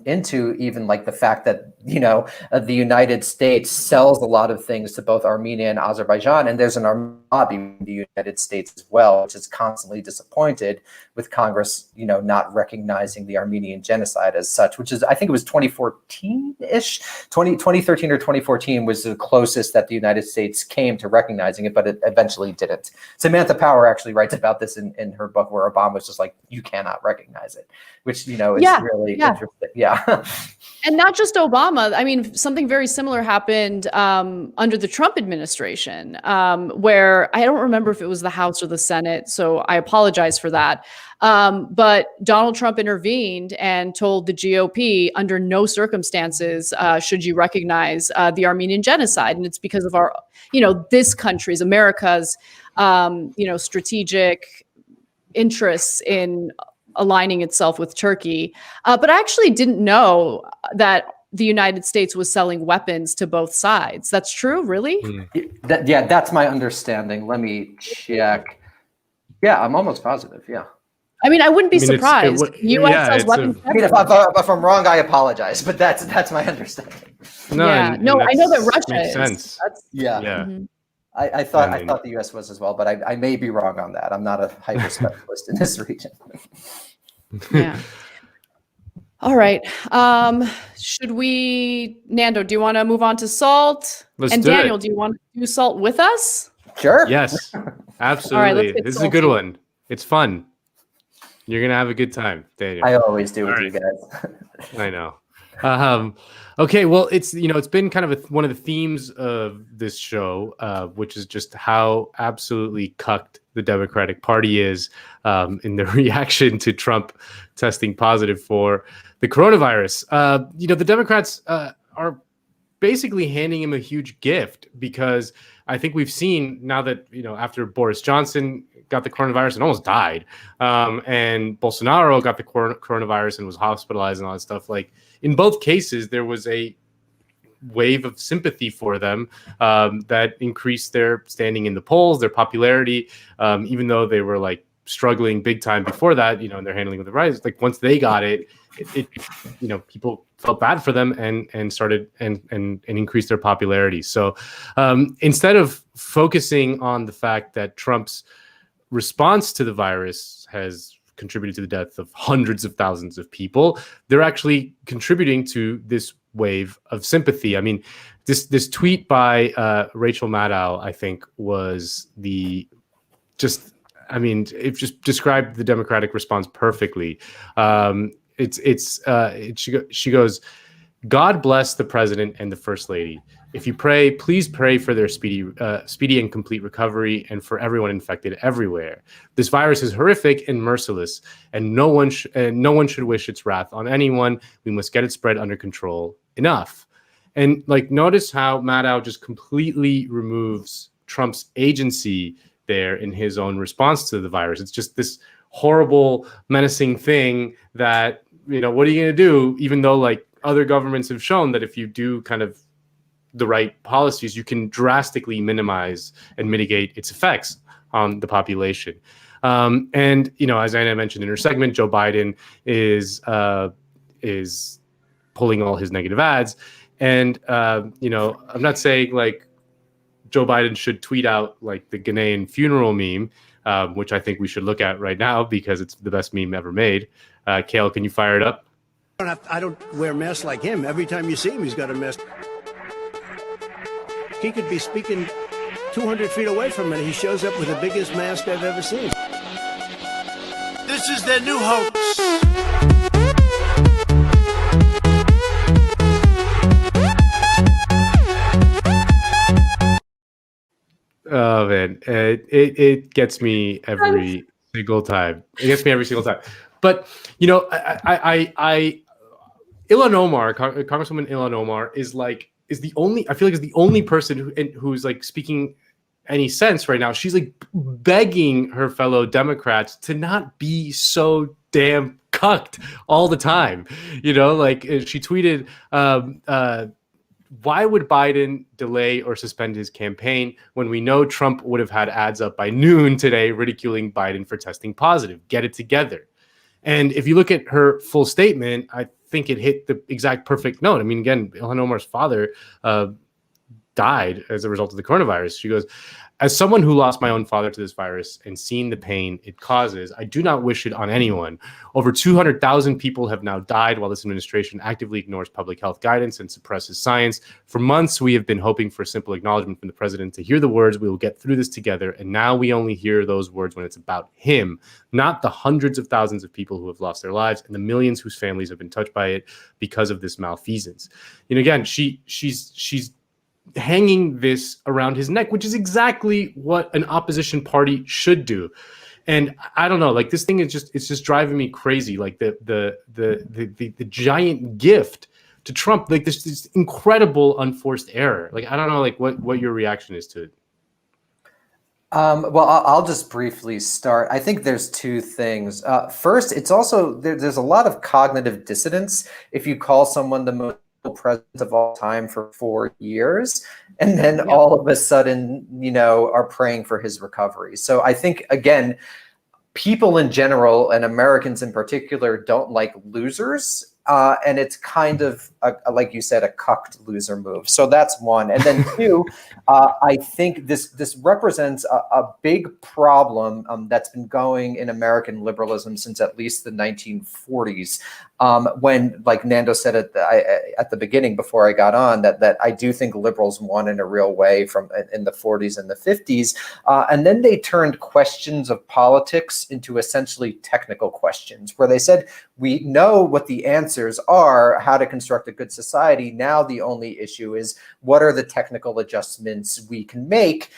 into even like the fact that the United States sells a lot of things to both Armenia and Azerbaijan, and there's an Armenian lobby in the United States as well, which is constantly disappointed with Congress, not recognizing the Armenian genocide as such, which is, I think it was 2014-ish, 2013 or 2014 was the closest that the United States came to recognizing it, but it eventually didn't. Samantha Power actually writes about this in her book, where Obama was just like, you cannot recognize it, which, is really interesting. Yeah. And not just Obama. I mean, something very similar happened under the Trump administration, where I don't remember if it was the House or the Senate, so I apologize for that. But Donald Trump intervened and told the GOP, under no circumstances should you recognize the Armenian genocide. And it's because of our, this country's, America's, strategic interests in aligning itself with Turkey. But I actually didn't know that the United States was selling weapons to both sides. That's true, really? That's my understanding. Let me check. Yeah, I'm almost positive. Yeah. I mean, I wouldn't be surprised. U.S. sells weapons. If I'm wrong, I apologize, but that's my understanding. No, I know that Russia makes is. Sense. Yeah. Mm-hmm. I thought the U.S. was as well, but I may be wrong on that. I'm not a hyper specialist in this region. Yeah. All right. Should we, Nando? Do you want to move on to SALT? And Daniel, do you want to do SALT with us? Sure. Yes, absolutely. All right, this is a good one. It's fun. You're gonna have a good time, Daniel. I always do with you guys. I know. Okay, well, it's been kind of one of the themes of this show, which is just how absolutely cucked the Democratic Party is in the reaction to Trump testing positive for the coronavirus. The Democrats are basically handing him a huge gift, because I think we've seen now that, after Boris Johnson got the coronavirus and almost died, and Bolsonaro got the coronavirus and was hospitalized and all that stuff, like in both cases, there was a wave of sympathy for them that increased their standing in the polls, their popularity, even though they were like struggling big time before that, and their handling of the rise. Like once they got it, people felt bad for them and started and increased their popularity. So instead of focusing on the fact that Trump's response to the virus has contributed to the death of hundreds of thousands of people, they're actually contributing to this wave of sympathy. I mean, this tweet by Rachel Maddow, I think, was it just described the Democratic response perfectly. She goes, "God bless the president and the first lady. If you pray, please pray for their speedy and complete recovery, and for everyone infected everywhere. This virus is horrific and merciless, and no one should wish its wrath on anyone. We must get it spread under control. Enough." And like, notice how Maddow just completely removes Trump's agency there in his own response to the virus. It's just this horrible, menacing thing that, what are you going to do? Even though like other governments have shown that if you do kind of the right policies, you can drastically minimize and mitigate its effects on the population. And, as Anna mentioned in her segment, Joe Biden is pulling all his negative ads. And, I'm not saying like Joe Biden should tweet out like the Ghanaian funeral meme, which I think we should look at right now because it's the best meme ever made. Kale, can you fire it up? I don't wear masks like him. Every time you see him, he's got a mask. He could be speaking 200 feet away from it. He shows up with the biggest mask I've ever seen. This is their new hoax. Oh man, it gets me every single time. It gets me every single time. But Ilhan Omar, Congresswoman Ilhan Omar, is the only person who's like speaking any sense right now. She's like begging her fellow Democrats to not be so damn cucked all the time. She tweeted, "Why would Biden delay or suspend his campaign when we know Trump would have had ads up by noon today ridiculing Biden for testing positive? Get it together." And if you look at her full statement, I think it hit the exact perfect note. I mean, again, Ilhan Omar's father died as a result of the coronavirus. She goes, "As someone who lost my own father to this virus and seen the pain it causes, I do not wish it on anyone. Over 200,000 people have now died while this administration actively ignores public health guidance and suppresses science. For months, we have been hoping for a simple acknowledgement from the president to hear the words, 'We will get through this together.' And now we only hear those words when it's about him, not the hundreds of thousands of people who have lost their lives and the millions whose families have been touched by it because of this malfeasance." Again, she's hanging this around his neck, which is exactly what an opposition party should do. And I don't know, like this thing is just driving me crazy. Like the giant gift to Trump, like this incredible unforced error. Like I don't know, like what your reaction is to it. Well, I'll just briefly start. I think there's two things. First, it's also there's a lot of cognitive dissonance if you call someone the most president of all time for 4 years, and then all of a sudden, are praying for his recovery. So I think, again, people in general and Americans in particular don't like losers. And it's kind of, like you said, a cucked loser move. So that's one. And then two, I think this represents a big problem that's been going in American liberalism since at least the 1940s. When, like Nando said at the beginning before I got on, that I do think liberals won in a real way in the 40s and the 50s. And then they turned questions of politics into essentially technical questions, where they said, we know what the answers are, how to construct a good society. Now the only issue is what are the technical adjustments we can make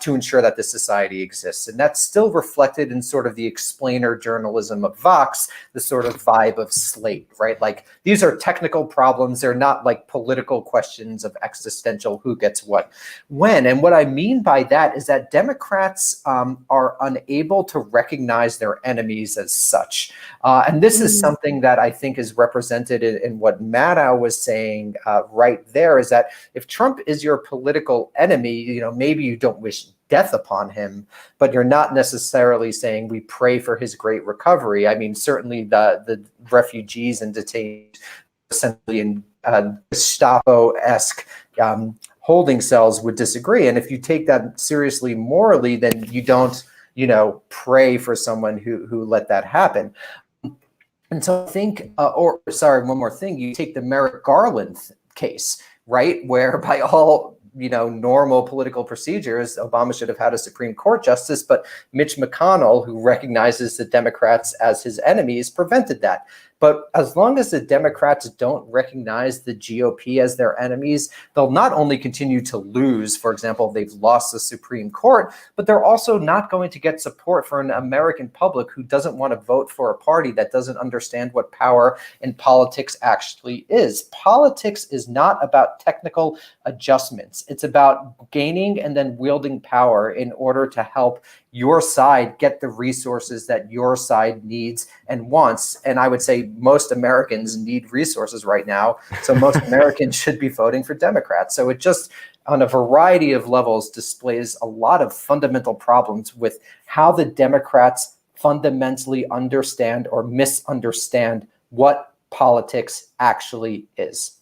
to ensure that this society exists. And that's still reflected in sort of the explainer journalism of Vox, the sort of vibe of Slate, right? Like these are technical problems. They're not like political questions of existential who gets what when. And what I mean by that is that Democrats are unable to recognize their enemies as such. And this is something that I think is represented in what Maddow was saying right there, is that if Trump is your political enemy, maybe you don't wish death upon him, but you're not necessarily saying we pray for his great recovery. I mean, certainly the refugees and detainees essentially in Gestapo-esque holding cells would disagree. And if you take that seriously morally, then you don't, pray for someone who let that happen. And so I think, one more thing, you take the Merrick Garland case, right, where by all normal political procedures, Obama should have had a Supreme Court justice, but Mitch McConnell, who recognizes the Democrats as his enemies, prevented that. But as long as the Democrats don't recognize the GOP as their enemies, they'll not only continue to lose, for example, they've lost the Supreme Court, but they're also not going to get support for an American public who doesn't want to vote for a party that doesn't understand what power in politics actually is. Politics is not about technical adjustments. It's about gaining and then wielding power in order to help your side get the resources that your side needs and wants. And I would say most Americans need resources right now. So most Americans should be voting for Democrats. So it just, on a variety of levels, displays a lot of fundamental problems with how the Democrats fundamentally understand or misunderstand what politics actually is.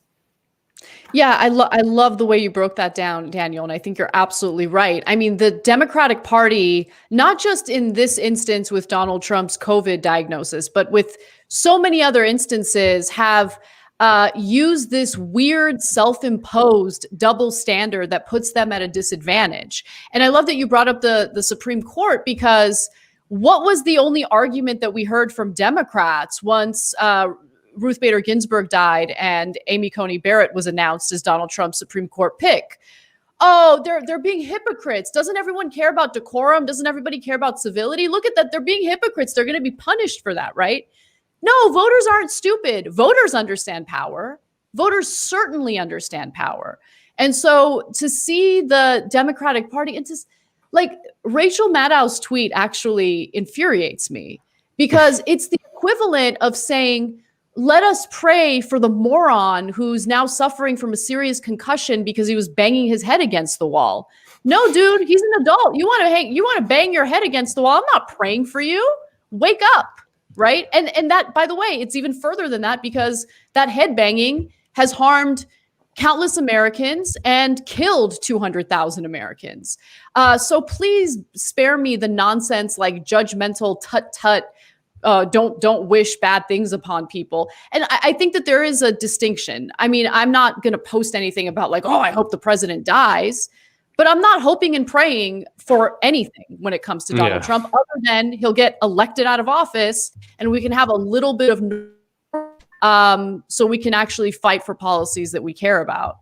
Yeah, I love the way you broke that down, Daniel, and I think you're absolutely right. I mean, the Democratic Party, not just in this instance with Donald Trump's COVID diagnosis, but with so many other instances, have used this weird self-imposed double standard that puts them at a disadvantage. And I love that you brought up the Supreme Court, because what was the only argument that we heard from Democrats once Ruth Bader Ginsburg died and Amy Coney Barrett was announced as Donald Trump's Supreme Court pick? Oh, they're being hypocrites. Doesn't everyone care about decorum? Doesn't everybody care about civility? Look at that. They're being hypocrites. They're going to be punished for that, right? No, voters aren't stupid. Voters understand power. Voters certainly understand power. And so to see the Democratic Party, it's just like Rachel Maddow's tweet actually infuriates me, because it's the equivalent of saying, let us pray for the moron who's now suffering from a serious concussion because he was banging his head against the wall. No, dude, he's an adult. You want to bang your head against the wall. I'm not praying for you. Wake up, right? And that, by the way, it's even further than that, because that head banging has harmed countless Americans and killed 200,000 Americans. So please spare me the nonsense like judgmental tut-tut. Don't wish bad things upon people. And I think that there is a distinction. I mean, I'm not going to post anything about like, oh, I hope the president dies, but I'm not hoping and praying for anything when it comes to Donald Trump, other than he'll get elected out of office and we can have a little bit of so we can actually fight for policies that we care about.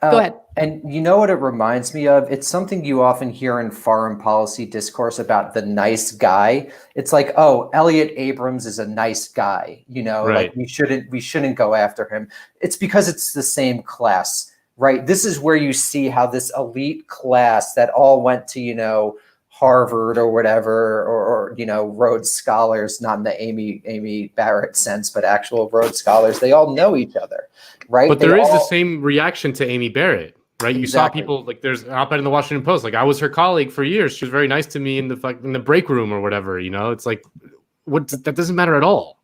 Go ahead. And you know what it reminds me of? It's something you often hear in foreign policy discourse about the nice guy. It's like, oh, Elliot Abrams is a nice guy. Like we shouldn't go after him. It's because it's the same class, right? This is where you see how this elite class that all went to, Harvard or whatever, or Rhodes Scholars, not in the Amy Barrett sense, but actual Rhodes Scholars, they all know each other, right? But there is the same reaction to Amy Barrett, right? You saw people, like, there's an op-ed in the Washington Post, like, I was her colleague for years. She was very nice to me in the break room or whatever, It's like, that doesn't matter at all.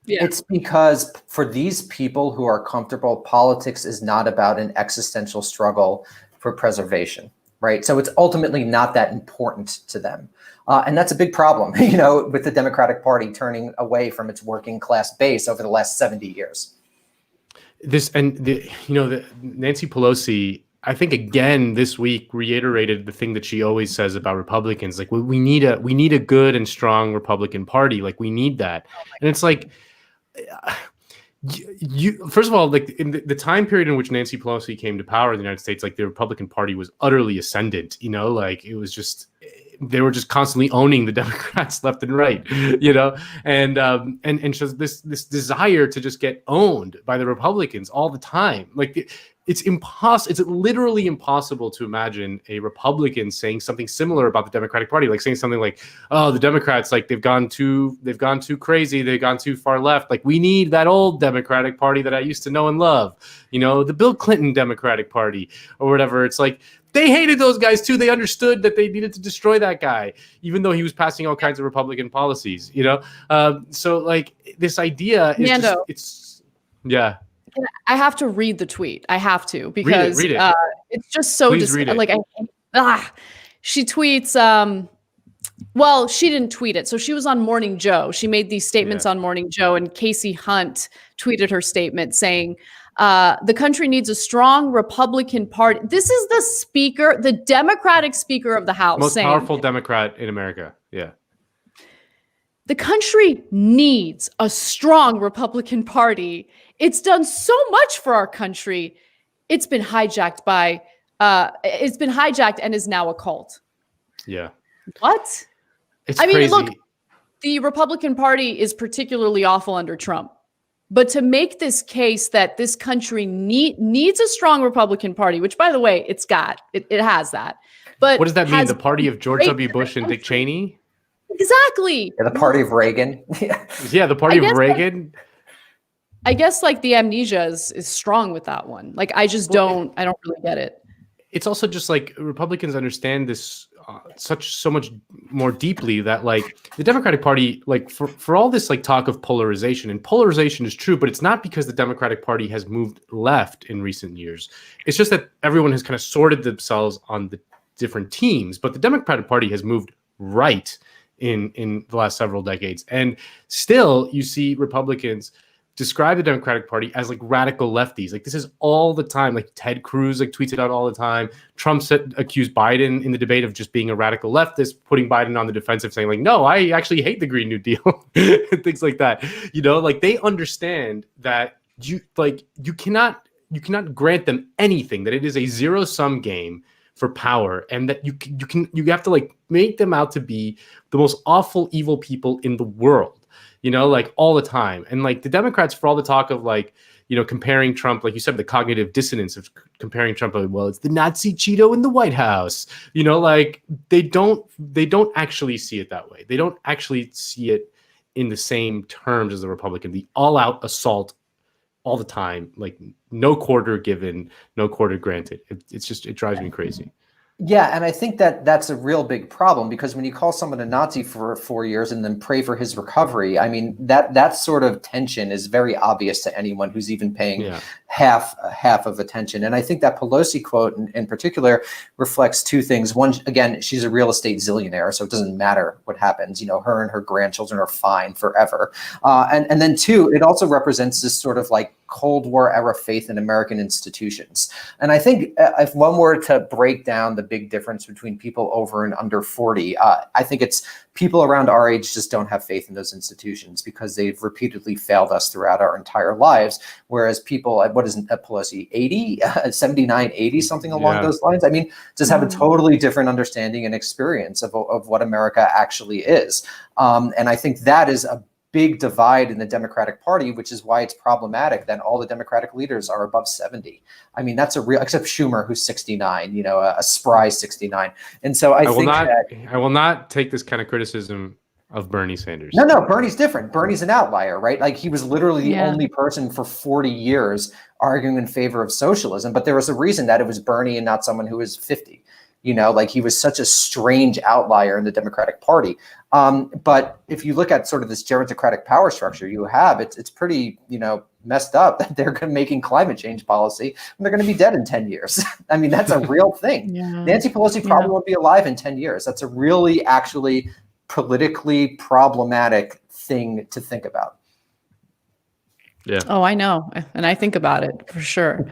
It's because for these people who are comfortable, politics is not about an existential struggle for preservation. Right. So it's ultimately not that important to them. And that's a big problem, with the Democratic Party turning away from its working class base over the last 70 years. Nancy Pelosi, I think, again, this week reiterated the thing that she always says about Republicans. Like, we need a good and strong Republican Party. Like, we need that. And it's like, first of all, like in the time period in which Nancy Pelosi came to power in the United States, like the Republican Party was utterly ascendant, like it was just, they were just constantly owning the Democrats left and right, and just this desire to just get owned by the Republicans all the time. Like it's impossible. It's literally impossible to imagine a Republican saying something similar about the Democratic Party, like saying something like, "Oh, the Democrats, like they've gone too crazy, they've gone too far left. Like we need that old Democratic Party that I used to know and love, you know, the Bill Clinton Democratic Party or whatever." It's like they hated those guys too. They understood that they needed to destroy that guy, even though he was passing all kinds of Republican policies, you know. So like this idea is Nando. yeah. I have to read the tweet. I have to because read it. it's just so Please read it. like she tweets. Well, she didn't tweet it. So she was on Morning Joe. She made these statements on Morning Joe, and Casey Hunt tweeted her statement saying, the country needs a strong Republican Party. This is the speaker, the Democratic Speaker of the House. Most saying, powerful Democrat in America. Yeah. the country needs a strong Republican Party. It's done so much for our country. It's been hijacked and is now a cult. Yeah. What? It's I mean, crazy. look, the Republican Party is particularly awful under Trump. But to make this case that this country needs a strong Republican Party, which, by the way, it has that. But what does that mean? The party of George W. Bush and Dick Cheney? Exactly. Yeah, the party of Reagan. Yeah, the party of Reagan. I guess like the amnesia is strong with that one. Like I don't really get it. It's also just like Republicans understand this so much more deeply that like the Democratic Party, like for all this like talk of polarization, and polarization is true, but it's not because the Democratic Party has moved left in recent years. It's just that everyone has kind of sorted themselves on the different teams, but the Democratic Party has moved right in the last several decades. And still you see Republicans describe the Democratic Party as like radical lefties. Like this is all the time. Like Ted Cruz like tweets it out all the time. Trump accused Biden in the debate of just being a radical leftist, putting Biden on the defensive, saying like, no, I actually hate the Green New Deal and things like that. You know, like they understand that you cannot grant them anything, that it is a zero-sum game for power, and that you have to like make them out to be the most awful, evil people in the world, you know, like all the time. And like the Democrats, for all the talk of like, you know, comparing Trump, like you said, the cognitive dissonance of comparing Trump, like, well, it's the Nazi Cheeto in the White House, you know, like they don't actually see it that way. They don't actually see it in the same terms as the Republican, the all-out assault all the time, like no quarter given, no quarter granted. It drives me crazy. Yeah, and I think that that's a real big problem, because when you call someone a Nazi for 4 years and then pray for his recovery, I mean, that sort of tension is very obvious to anyone who's even paying half of attention. And I think that Pelosi quote in particular reflects two things. One, again, she's a real estate zillionaire, so it doesn't matter what happens. You know, her and her grandchildren are fine forever. And then two, it also represents this sort of like Cold War era faith in American institutions. And I think if one were to break down the big difference between people over and under 40, I think it's people around our age just don't have faith in those institutions because they've repeatedly failed us throughout our entire lives. Whereas people, what is Pelosi, 80, 79, 80, something along those lines. I mean, just have a totally different understanding and experience of what America actually is. And I think that is a big divide in the Democratic Party, which is why it's problematic that all the Democratic leaders are above 70. I mean, that's a real, except Schumer, who's 69, you know, a spry 69. And so I will not take this kind of criticism of Bernie Sanders. No, Bernie's different. Bernie's an outlier, right? Like he was literally the only person for 40 years arguing in favor of socialism, but there was a reason that it was Bernie and not someone who was 50. You know, like he was such a strange outlier in the Democratic Party. But if you look at sort of this gerontocratic power structure you have, it's pretty, you know, messed up that they're making climate change policy and they're going to be dead in 10 years. I mean, that's a real thing. Nancy Pelosi probably won't be alive in 10 years. That's a really actually politically problematic thing to think about. Yeah. Oh, I know. And I think about it for sure.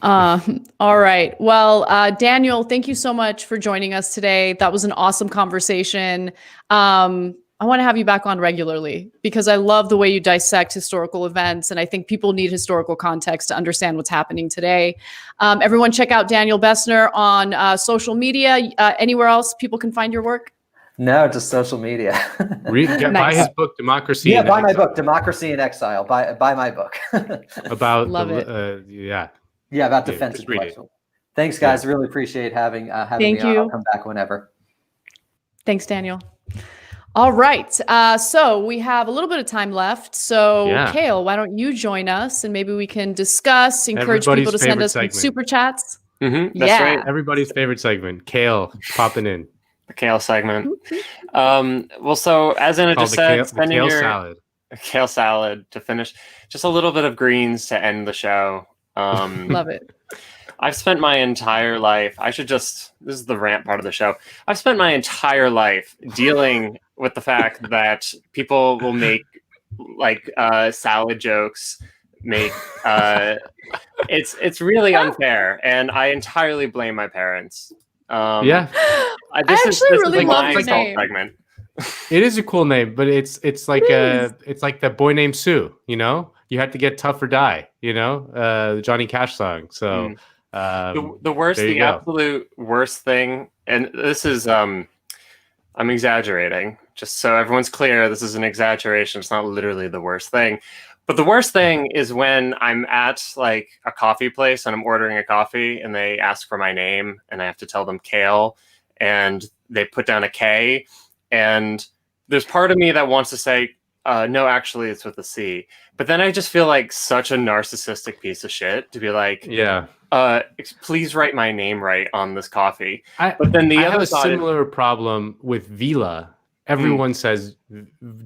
All right. Well, Daniel, thank you so much for joining us today. That was an awesome conversation. I want to have you back on regularly because I love the way you dissect historical events. And I think people need historical context to understand what's happening today. Everyone check out Daniel Bessner on social media. Anywhere else people can find your work? No, just social media. Buy his book, Democracy. Yeah, buy my book, Democracy in Exile. Buy my book. About Love Yeah, about defense intellectual. Thanks, guys. Really appreciate having me on. I'll come back whenever. Thanks, Daniel. All right. So we have a little bit of time left. So, Kale, why don't you join us and maybe we can discuss, encourage people to send us some super chats. That's right. Everybody's favorite segment. Kale popping in. The Kale segment. Well, so as Anna just said, sending your salad. Kale salad to finish. Just a little bit of greens to end the show. Love it. I've spent my entire life, this is the rant part of the show. I've spent my entire life dealing with the fact that people will make salad jokes, it's really unfair. And I entirely blame my parents. This is really love the name. Segment. It is a cool name, but it's like that Boy Named Sue, you know? You had to get tough or die, you know? The Johnny Cash song. So the absolute worst thing, and this is I'm exaggerating, just so everyone's clear, this is an exaggeration. It's not literally the worst thing. But the worst thing is when I'm at like a coffee place and I'm ordering a coffee and they ask for my name and I have to tell them Kale and they put down a K. And there's part of me that wants to say, no, actually it's with a C. But then I just feel like such a narcissistic piece of shit to be like, please write my name right on this coffee. But then I have a similar problem with Vila. Everyone says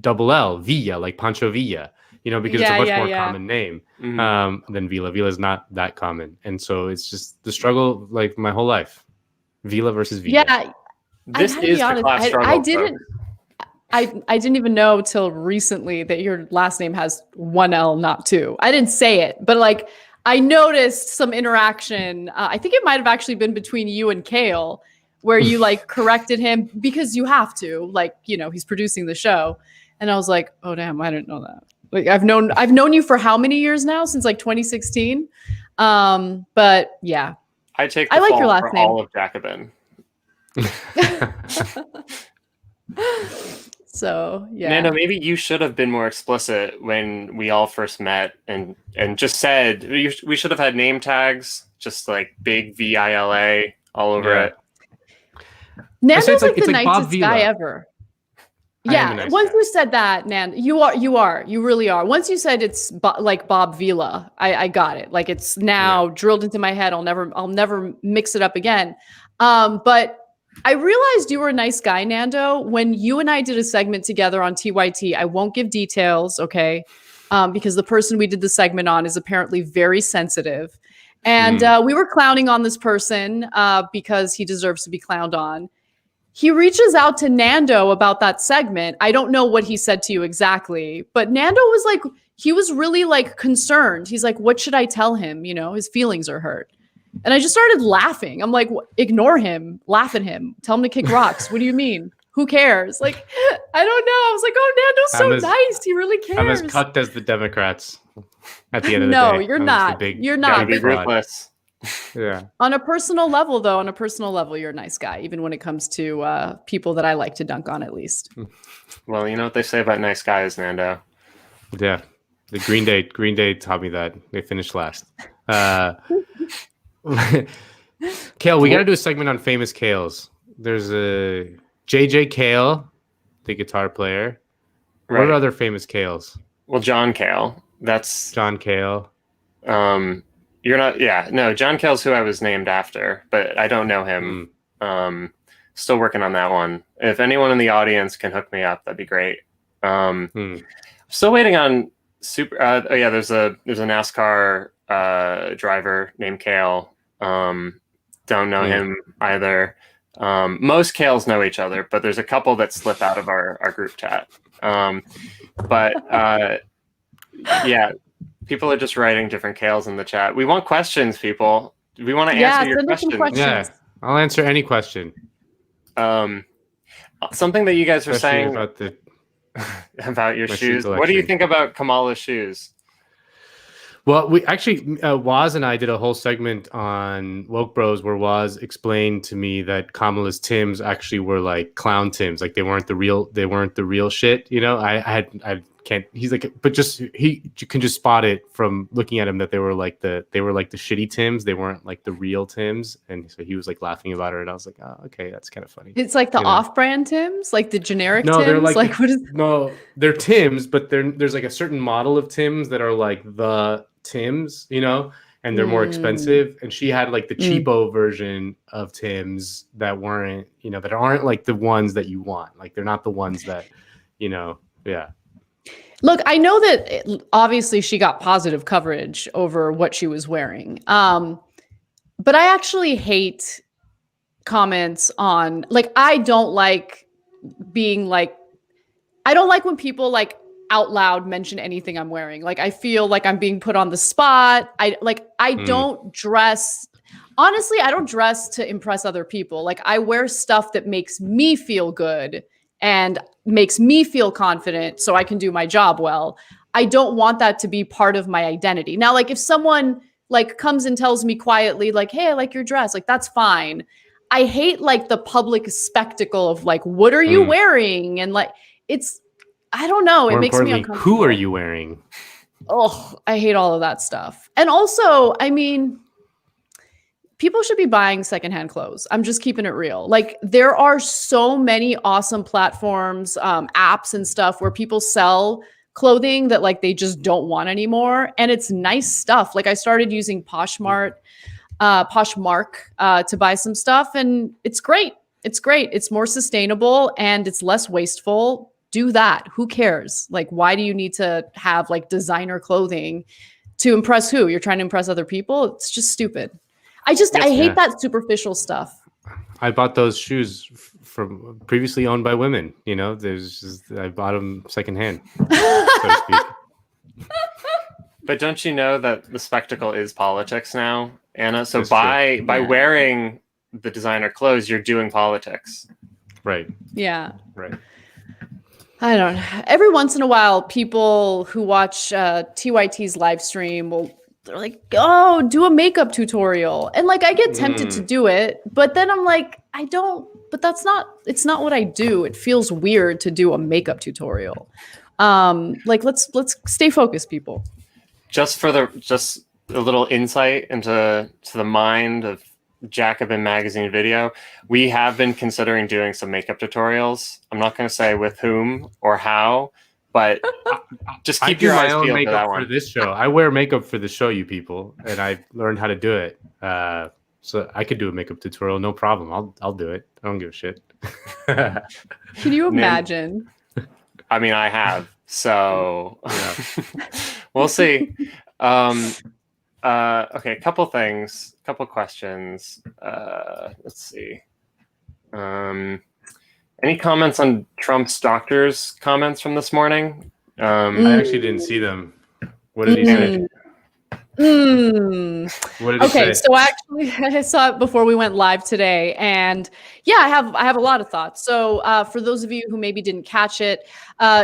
double L, Villa, like Pancho Villa, you know, because it's a much more common name than Vila. Vila is not that common. And so it's just the struggle like my whole life. Vila versus Villa. Yeah. This is the class struggle. I didn't even know till recently that your last name has one L, not two. I didn't say it, but like I noticed some interaction. I think it might have actually been between you and Kale, where you like corrected him because you have to, like, you know, he's producing the show. And I was like, oh damn, I didn't know that. Like I've known you for how many years now? Since like 2016. But yeah. I take the I like fall your last for name. all of Jacobin. So yeah, Nando, maybe you should have been more explicit when we all first met and just said we should have had name tags, just like big VILA all over it. Nando's like the nicest guy ever. Yeah, once you said that, Nando, you really are. Once you said it's like Bob Vila, I got it. Like it's now drilled into my head. I'll never mix it up again. But I realized you were a nice guy, Nando, when you and I did a segment together on TYT. I won't give details, okay? Because the person we did the segment on is apparently very sensitive. And we were clowning on this person because he deserves to be clowned on. He reaches out to Nando about that segment. I don't know what he said to you exactly, but Nando was like, he was really like concerned. He's like, what should I tell him? You know, his feelings are hurt. And I just started laughing. I'm like, ignore him, laugh at him, tell him to kick rocks. What do you mean? Who cares? Like, I don't know. I was like, oh, Nando's so nice. He really cares. I'm as cut as the Democrats at the end of the day. No, you're not. You're not. Be ruthless. Yeah. On a personal level, though, you're a nice guy, even when it comes to people that I like to dunk on, at least. Well, you know what they say about nice guys, Nando. Yeah. The Green Day taught me that. They finished last. Kale, we got to do a segment on famous Kales. There's a JJ Kale, the guitar player. Right. What are other famous Kales? Well, John Kale. That's John Kale. You're not. Yeah, no. John Kale's who I was named after, but I don't know him. Still working on that one. If anyone in the audience can hook me up, that'd be great. Still waiting on super. There's a NASCAR driver named Kale. Don't know him either. Most Kales know each other, but there's a couple that slip out of our group chat. Yeah, people are just writing different Kales in the chat. We want questions, people. We want to answer your questions. Yeah, I'll answer any question. Something that you guys were Especially saying about your shoes. What do you think about Kamala's shoes? Well, we actually, Waz and I did a whole segment on Woke Bros where Waz explained to me that Kamala's Tims actually were like clown Tims, like they weren't the real shit. You know, I he's like, but just you can just spot it from looking at him that they were like the shitty Tims. They weren't like the real Tims. And so he was like laughing about it. And I was like, oh, okay, that's kind of funny. It's like the off-brand Tims, like the generic no, Tims. they're like what is? No, they're Tims, but there's like a certain model of Tims that are like the Tims, and they're more expensive. And she had like the cheapo version of Tims that weren't, that aren't like the ones that you want. Like they're not the ones that, yeah. Look, I know that obviously she got positive coverage over what she was wearing. But I actually hate comments on, like, I don't like being like, I don't like when people like out loud mention anything I'm wearing. Like, I feel like I'm being put on the spot. I don't dress. Honestly, I don't dress to impress other people. Like, I wear stuff that makes me feel good and makes me feel confident so I can do my job well. I don't want that to be part of my identity. Now, like, if someone like comes and tells me quietly, like, hey, I like your dress, like, that's fine. I hate like the public spectacle of like, what are you wearing? And like, I don't know. It makes me uncomfortable. Who are you wearing? Oh, I hate all of that stuff. And also, I mean, people should be buying secondhand clothes. I'm just keeping it real. Like, there are so many awesome platforms, apps and stuff where people sell clothing that like they just don't want anymore. And it's nice stuff. Like, I started using Poshmark to buy some stuff, and it's great. It's great. It's more sustainable and it's less wasteful. Do that. Who cares? Like, why do you need to have like designer clothing to impress who? You're trying to impress other people? It's just stupid. I hate that superficial stuff. I bought those shoes from previously owned by women. I bought them secondhand, so to speak. But don't you know that the spectacle is politics now, Anna? So by wearing the designer clothes, you're doing politics. Right. Yeah. Right. I don't know. Every once in a while, people who watch TYT's live stream they're like, oh, do a makeup tutorial. And like, I get tempted to do it, but then I'm like, it's not what I do. It feels weird to do a makeup tutorial. Like, let's stay focused, people. Just a little insight into the mind of Jacobin magazine video. We have been considering doing some makeup tutorials. I'm not going to say with whom or how, but just keep your eyes peeled for that one. For this show, I wear makeup for the show, you people, and I learned how to do it. So I could do a makeup tutorial, no problem. I'll do it. I don't give a shit. Can you imagine? I mean, I have. So we'll see. Okay, a couple things, couple questions. Let's see. Any comments on Trump's doctor's comments from this morning? I actually didn't see them. What did he say? What did he say? So actually, I saw it before we went live today, and yeah, I have a lot of thoughts. So for those of you who maybe didn't catch it,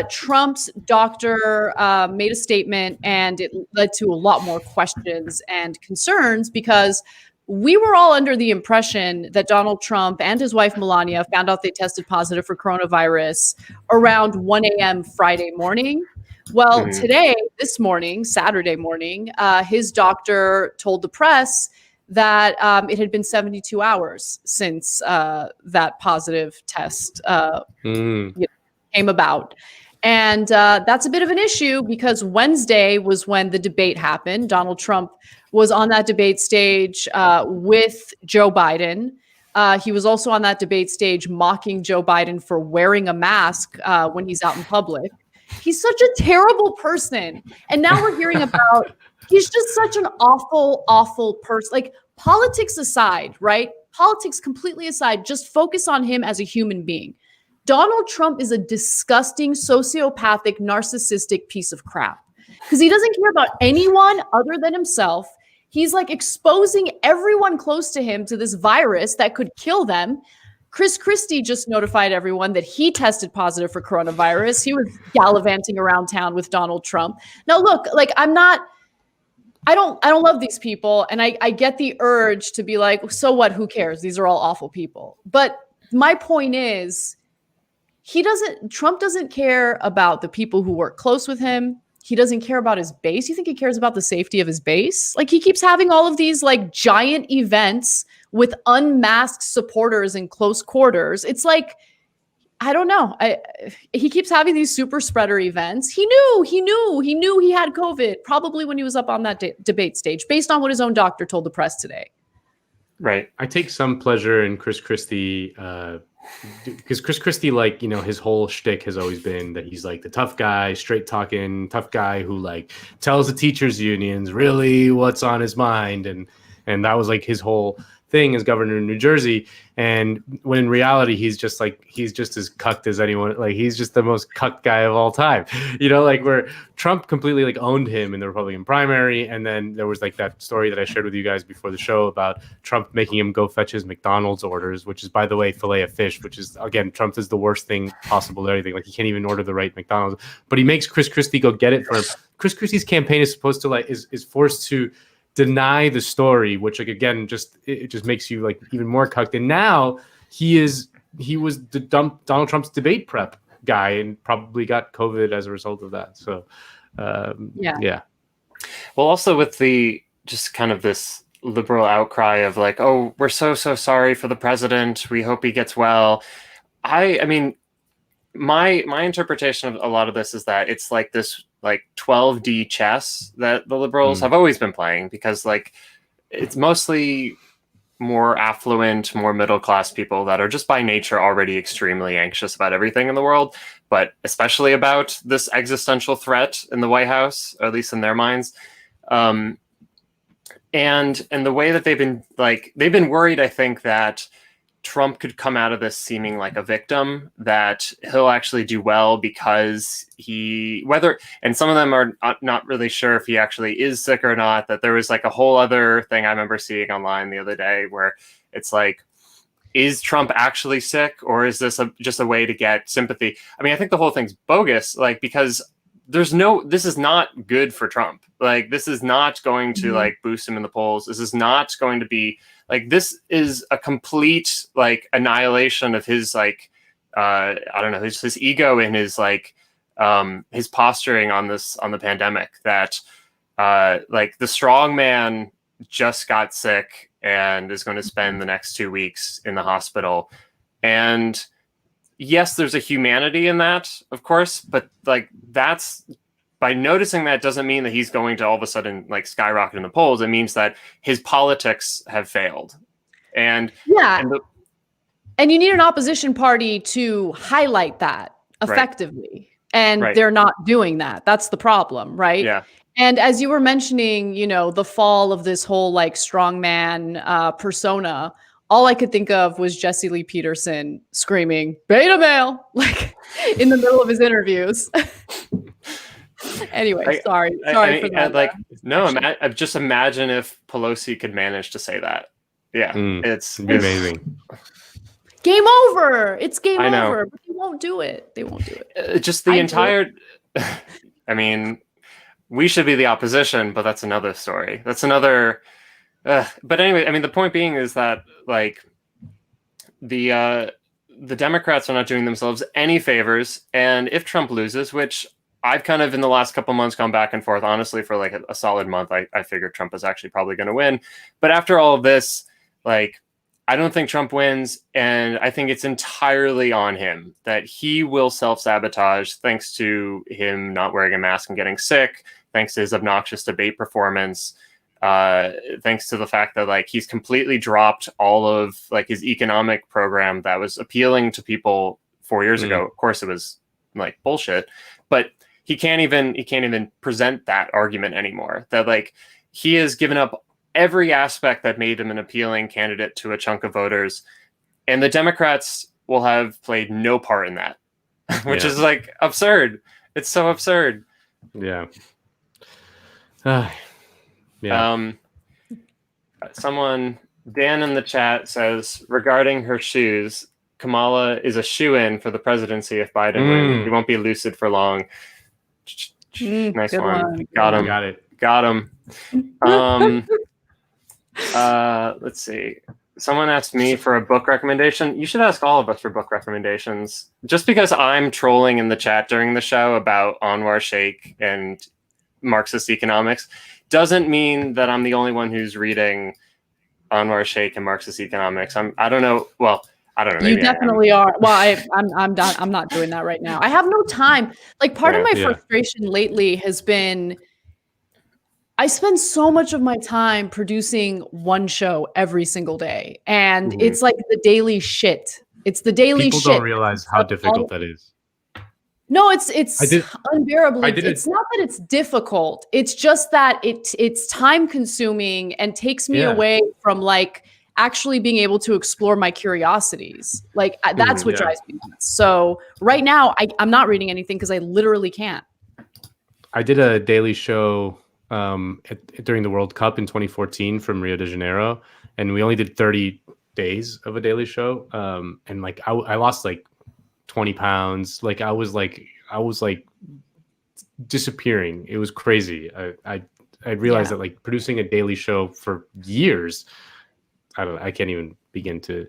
Trump's doctor made a statement, and it led to a lot more questions and concerns because we were all under the impression that Donald Trump and his wife Melania found out they tested positive for coronavirus around 1 a.m. Friday morning. Well, this morning, Saturday morning, his doctor told the press that it had been 72 hours since that positive test came about. And that's a bit of an issue because Wednesday was when the debate happened. Donald Trump was on that debate stage with Joe Biden. He was also on that debate stage mocking Joe Biden for wearing a mask when he's out in public. He's such a terrible person. And now we're hearing about, he's just such an awful, awful person. Like, politics aside, right? Politics completely aside, just focus on him as a human being. Donald Trump is a disgusting, sociopathic, narcissistic piece of crap because he doesn't care about anyone other than himself. He's like exposing everyone close to him to this virus that could kill them. Chris Christie just notified everyone that he tested positive for coronavirus. He was gallivanting around town with Donald Trump. Now, look, like, I don't love these people. And I get the urge to be like, so what, who cares? These are all awful people. But my point is, Trump doesn't care about the people who work close with him. He doesn't care about his base. You think he cares about the safety of his base? Like, he keeps having all of these like giant events with unmasked supporters in close quarters. It's like, I don't know. He keeps having these super spreader events. He knew he had COVID probably when he was up on that debate stage, based on what his own doctor told the press today. Right. I take some pleasure in Chris Christie, because Chris Christie, like, you know, his whole shtick has always been that he's like the tough guy, straight talking, tough guy who like tells the teachers unions really what's on his mind, and that was like his whole thing as governor of New Jersey. And when in reality, he's just as cucked as anyone. Like, he's just the most cucked guy of all time, you know, like, where Trump completely like owned him in the Republican primary. And then there was like that story that I shared with you guys before the show about Trump making him go fetch his McDonald's orders, which is, by the way, filet of fish, which is, again, Trump is the worst thing possible to anything. Like, he can't even order the right McDonald's, but he makes Chris Christie go get it for him. Chris Christie's campaign is supposed to like, is forced to deny the story, which, like, again, it just makes you like even more cucked. And now he was the Donald Trump's debate prep guy and probably got COVID as a result of that. So yeah. Well, also with the just kind of this liberal outcry of like, oh, we're so sorry for the president, we hope he gets well. I mean, my interpretation of a lot of this is that it's like this like 12D chess that the liberals have always been playing, because like it's mostly more affluent, more middle-class people that are just by nature already extremely anxious about everything in the world, but especially about this existential threat in the White House, or at least in their minds. And the way that they've been worried, I think, that Trump could come out of this seeming like a victim, that he'll actually do well because and some of them are not really sure if he actually is sick or not, that there was like a whole other thing I remember seeing online the other day where it's like, is Trump actually sick, or is this just a way to get sympathy? I mean, I think the whole thing's bogus, like, because this is not good for Trump. Like, this is not going to like boost him in the polls. This is not going to be like, this is a complete like annihilation of his like, I don't know, his ego and his like, his posturing on the pandemic, that like the strong man just got sick and is going to spend the next 2 weeks in the hospital. And yes, there's a humanity in that, of course, but like, that's, by noticing that doesn't mean that he's going to all of a sudden like skyrocket in the polls. It means that his politics have failed. And yeah, and you need an opposition party to highlight that effectively. Right. And they're not doing that. That's the problem, right? Yeah. And as you were mentioning, you know, the fall of this whole like strongman persona, all I could think of was Jesse Lee Peterson screaming "beta male" like in the middle of his interviews. Anyway, sorry for that. Like, no, just imagine if Pelosi could manage to say that. Yeah, it's amazing. Game over. It's game over. But they won't do it. Just the entire. I mean, we should be the opposition, but that's another story. That's another. But anyway, I mean, the point being is that like the Democrats are not doing themselves any favors, and if Trump loses, which I've kind of in the last couple months gone back and forth, honestly, for like a solid month, I figured Trump is actually probably going to win. But after all of this, like, I don't think Trump wins, and I think it's entirely on him, that he will self-sabotage thanks to him not wearing a mask and getting sick, thanks to his obnoxious debate performance, thanks to the fact that like he's completely dropped all of like his economic program that was appealing to people 4 years ago. Of course, it was like bullshit, but he can't even present that argument anymore. That like he has given up every aspect that made him an appealing candidate to a chunk of voters, and the Democrats will have played no part in that, which is like absurd. It's so absurd. Yeah. Someone, Dan in the chat says, regarding her shoes, Kamala is a shoo-in for the presidency if Biden wins. He won't be lucid for long. Nice one. Got him. Got him. Let's see. Someone asked me for a book recommendation. You should ask all of us for book recommendations. Just because I'm trolling in the chat during the show about Anwar Sheikh and Marxist economics doesn't mean that I'm the only one who's reading Anwar Sheikh and Marxist economics. I don't know. Well, I don't know. You definitely are. Well, I'm not doing that right now. I have no time. Like part of my frustration lately has been I spend so much of my time producing one show every single day, and it's like the daily shit. It's the daily shit. People don't realize how difficult that is. No, it's unbearable. It's not that it's difficult. It's just that it's time consuming and takes me away from like actually being able to explore my curiosities. Like that's what drives me nuts. So right now I'm not reading anything because I literally can't. I did a daily show during the World Cup in 2014 from Rio de Janeiro, and we only did 30 days of a daily show. And like I lost like 20 pounds. Like I was like disappearing. It was crazy. I realized that like producing a daily show for years, I can't even begin to.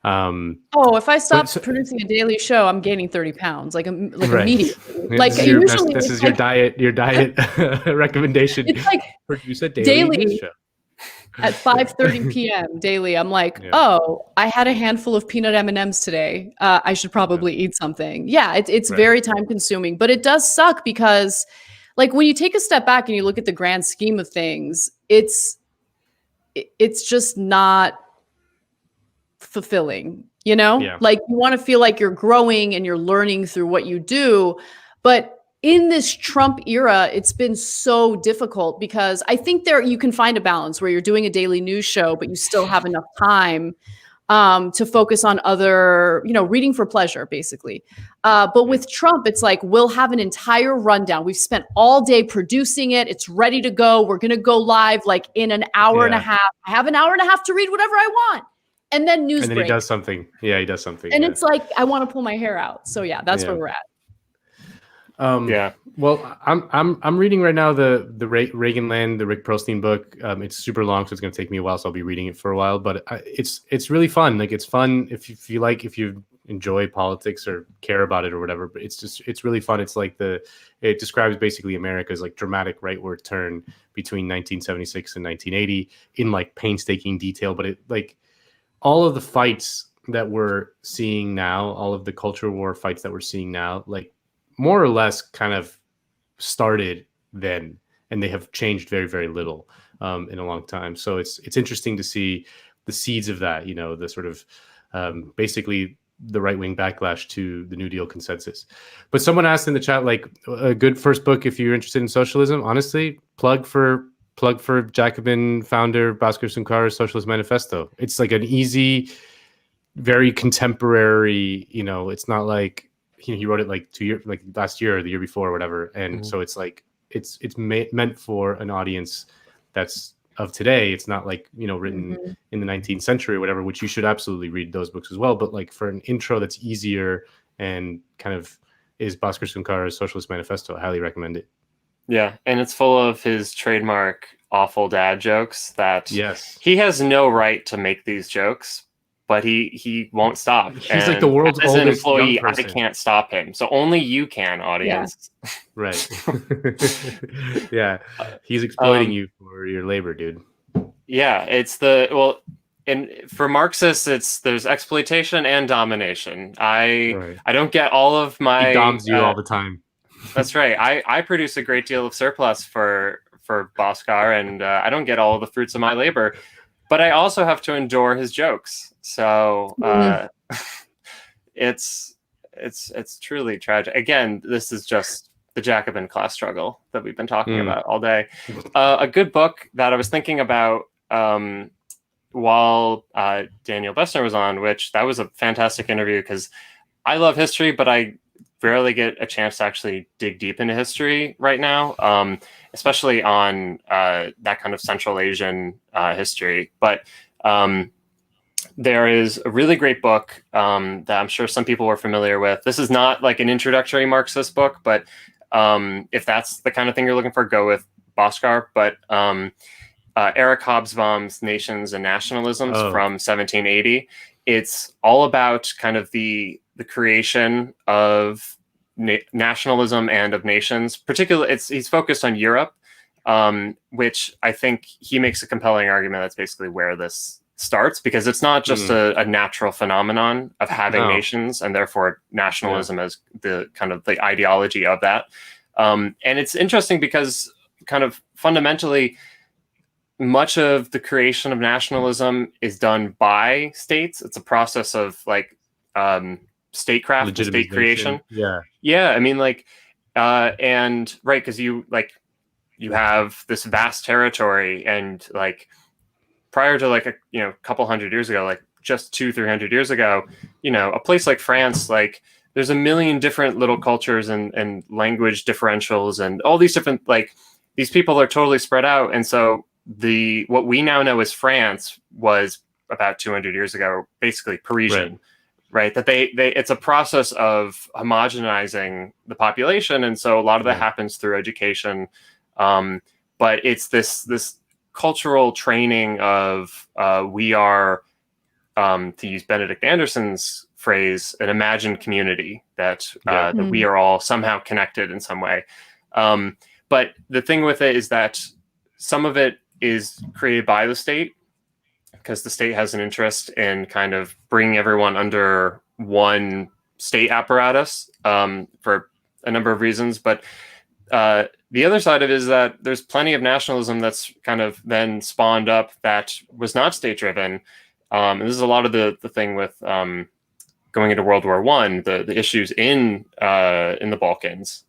If I stop producing a daily show, I'm gaining 30 pounds, like immediately. Like usually this is your diet recommendation. It's like produce a daily news show. At 5:30 p.m. daily, I'm like, I had a handful of peanut M&Ms today. I should probably eat something. Yeah, it's very time consuming, but it does suck because like when you take a step back and you look at the grand scheme of things, it's just not fulfilling, you know? Like you want to feel like you're growing and you're learning through what you do. But in this Trump era, it's been so difficult because I think you can find a balance where you're doing a daily news show, but you still have enough time to focus on other, reading for pleasure, basically. But with Trump, it's like, we'll have an entire rundown. We've spent all day producing it. It's ready to go. We're going to go live like in an hour and a half. I have an hour and a half to read whatever I want. And then news break. He does something. Yeah, he does something. And it's like, I want to pull my hair out. So yeah, that's where we're at. Well, I'm reading right now the Reagan Land, the Rick Perlstein book. It's super long, so it's going to take me a while. So I'll be reading it for a while. But it's really fun. Like it's fun if you enjoy politics or care about it or whatever. But it's really fun. It's like it describes basically America's like dramatic rightward turn between 1976 and 1980 in like painstaking detail. But it like all of the fights that we're seeing now, all of the culture war fights that we're seeing now, like more or less kind of started then, and they have changed very, very little in a long time. So it's interesting to see the seeds of that, the sort of basically the right-wing backlash to the New Deal consensus. But someone asked in the chat, like a good first book if you're interested in socialism, honestly, plug for Jacobin founder Bhaskar Sunkara's Socialist Manifesto. It's like an easy, very contemporary, it's not like he wrote it like last year or the year before or whatever. And so it's like, it's meant for an audience that's of today. It's not like, written in the 19th century or whatever, which you should absolutely read those books as well. But like for an intro that's easier and kind of is Bhaskar Sunkara's Socialist Manifesto. I highly recommend it. Yeah. And it's full of his trademark awful dad jokes that he has no right to make these jokes, but he won't stop. He's like the world's as an oldest employee, young person. I can't stop him. So only you can, audience. Yeah. Right. Yeah. He's exploiting you for your labor, dude. Yeah. And for Marxists, there's exploitation and domination. I don't get all of my... He doms you all the time. That's right. I produce a great deal of surplus for Bhaskar, and I don't get all of the fruits of my labor, but I also have to endure his jokes. So it's truly tragic. Again, this is just the Jacobin class struggle that we've been talking about all day. A good book that I was thinking about while Daniel Bessner was on, which that was a fantastic interview because I love history, but I rarely get a chance to actually dig deep into history right now, especially on that kind of Central Asian history. But there is a really great book that I'm sure some people are familiar with. This is not like an introductory Marxist book, but if that's the kind of thing you're looking for, go with Bhaskar. But Eric Hobsbawm's Nations and Nationalisms from 1780. It's all about kind of the creation of nationalism and of nations. Particularly, he's focused on Europe, which I think he makes a compelling argument that's basically where this starts, because it's not just a natural phenomenon of having nations, and therefore nationalism as the kind of the ideology of that. And it's interesting because kind of fundamentally, much of the creation of nationalism is done by states. It's a process of like statecraft, and state creation. Yeah. I mean, like, and right, because you have this vast territory, and like prior to like a couple hundred years ago, like just 200-300 years ago, a place like France, like there's a million different little cultures and language differentials and all these different, like, these people are totally spread out. And so what we now know as France was about 200 years ago, basically Parisian, right? That it's a process of homogenizing the population. And so a lot of that happens through education. But it's this cultural training of we are, to use Benedict Anderson's phrase, an imagined community that that we are all somehow connected in some way. But the thing with it is that some of it is created by the state, because the state has an interest in kind of bringing everyone under one state apparatus for a number of reasons. But the other side of it is that there's plenty of nationalism that's kind of then spawned up that was not state-driven. And this is a lot of the thing with going into World War I, the issues in the Balkans,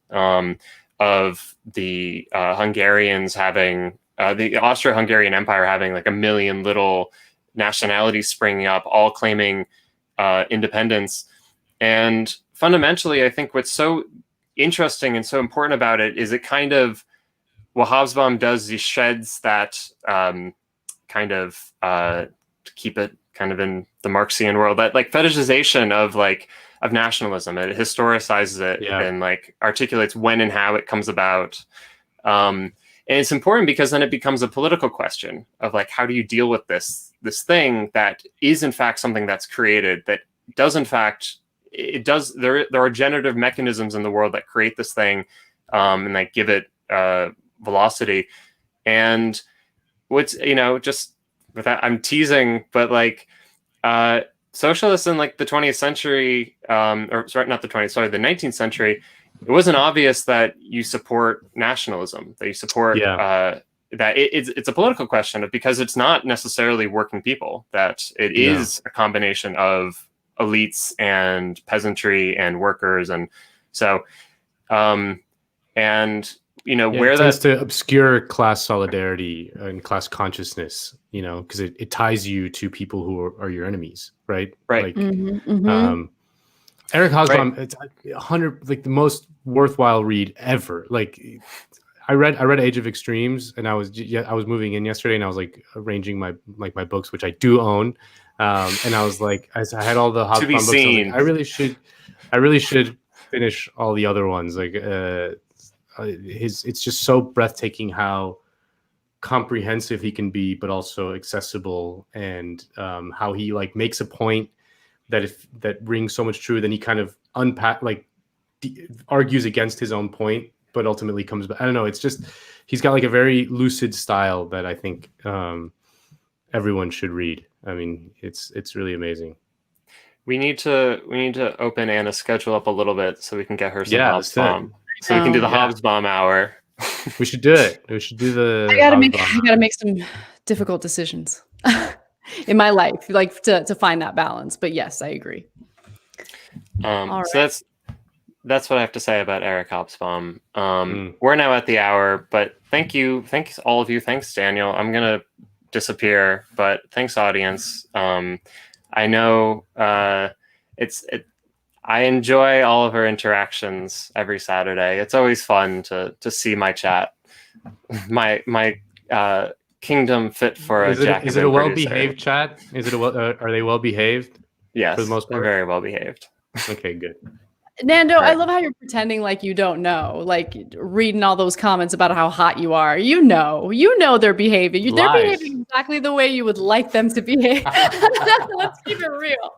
of the Hungarians having, the Austro-Hungarian Empire having like a million little nationalities springing up, all claiming independence. And fundamentally, I think what's so interesting and so important about it is it kind of, what Hobsbawm does, he sheds that kind of, to keep it kind of in the Marxian world, that like fetishization of nationalism. It historicizes it and like articulates when and how it comes about. And it's important because then it becomes a political question of like, how do you deal with this thing that is in fact something that's created, that does in fact, there are generative mechanisms in the world that create this thing and that give it velocity. And what's, just with that, I'm teasing, but like socialists in like the 20th century, or sorry, not the 20th, sorry, the 19th century, it wasn't obvious that you support nationalism, that you support that it's a political question, because it's not necessarily working people, that it is a combination of elites and peasantry and workers. And so, where it tends to obscure class solidarity and class consciousness, because it ties you to people who are your enemies, right? Like, Eric Hobsbawm, it's 100, like the most worthwhile read ever. Like, I read Age of Extremes, and I was moving in yesterday, and I was like arranging my books, which I do own, and I was like, I had all the Hobsbawm books. I was like, I really should finish all the other ones. Like, it's just so breathtaking how comprehensive he can be, but also accessible, and how he like makes a point that rings so much true, then he kind of argues against his own point, but ultimately comes back. I don't know. It's just, he's got like a very lucid style that I think everyone should read. I mean, it's really amazing. We need to open Anna's schedule up a little bit so we can get her some Hobsbawm. So we can do the Hobsbawm hour. We should do it. We should do the. I gotta make some difficult decisions in my life, like to find that balance. But yes, I agree. So that's what I have to say about Eric Hobsbawm. We're now at the hour, but thanks all of you. Thanks, Daniel. I'm gonna disappear, but thanks, audience. I know I enjoy all of our interactions every Saturday. It's always fun to see my chat, my kingdom fit for a Jacobin. Is it a well-behaved chat? Are they well-behaved? Yes, for the most part. They're very well-behaved. Okay, good. Nando, I love how you're pretending like you don't know, like reading all those comments about how hot you are. You know they're behaving. They're behaving exactly the way you would like them to behave. Let's keep it real.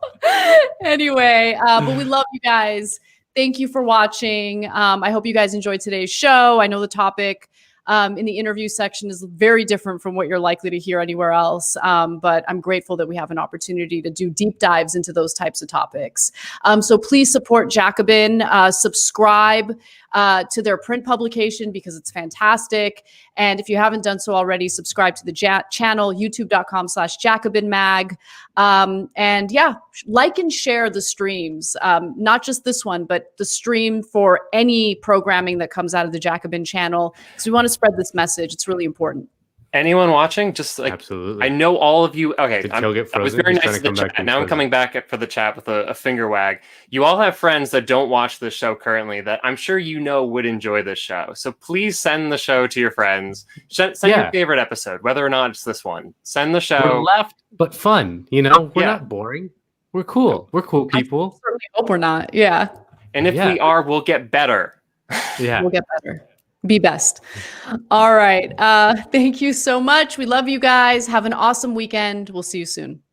Anyway, but we love you guys. Thank you for watching. I hope you guys enjoyed today's show. I know the topic in the interview section is very different from what you're likely to hear anywhere else. But I'm grateful that we have an opportunity to do deep dives into those types of topics. So please support Jacobin, subscribe to their print publication because it's fantastic. And if you haven't done so already, subscribe to the channel, youtube.com/JacobinMag. And yeah, like and share the streams, not just this one, but the stream for any programming that comes out of the Jacobin channel, because we want to spread this message. It's really important. Anyone watching, just like, absolutely. I know all of you. Okay, Did Joe get frozen? I was very He's nice to the trying to come chat. back Now I'm coming back for the chat with a finger wag. You all have friends that don't watch this show currently that I'm sure you know would enjoy this show. So please send the show to your friends. Send your favorite episode, whether or not it's this one. Send the show. We're left, but fun. You know, we're not boring. We're cool. We're cool people. I certainly hope we're not. Yeah. And if we are, we'll get better. Yeah. We'll get better. Be best. All right. Thank you so much. We love you guys. Have an awesome weekend. We'll see you soon.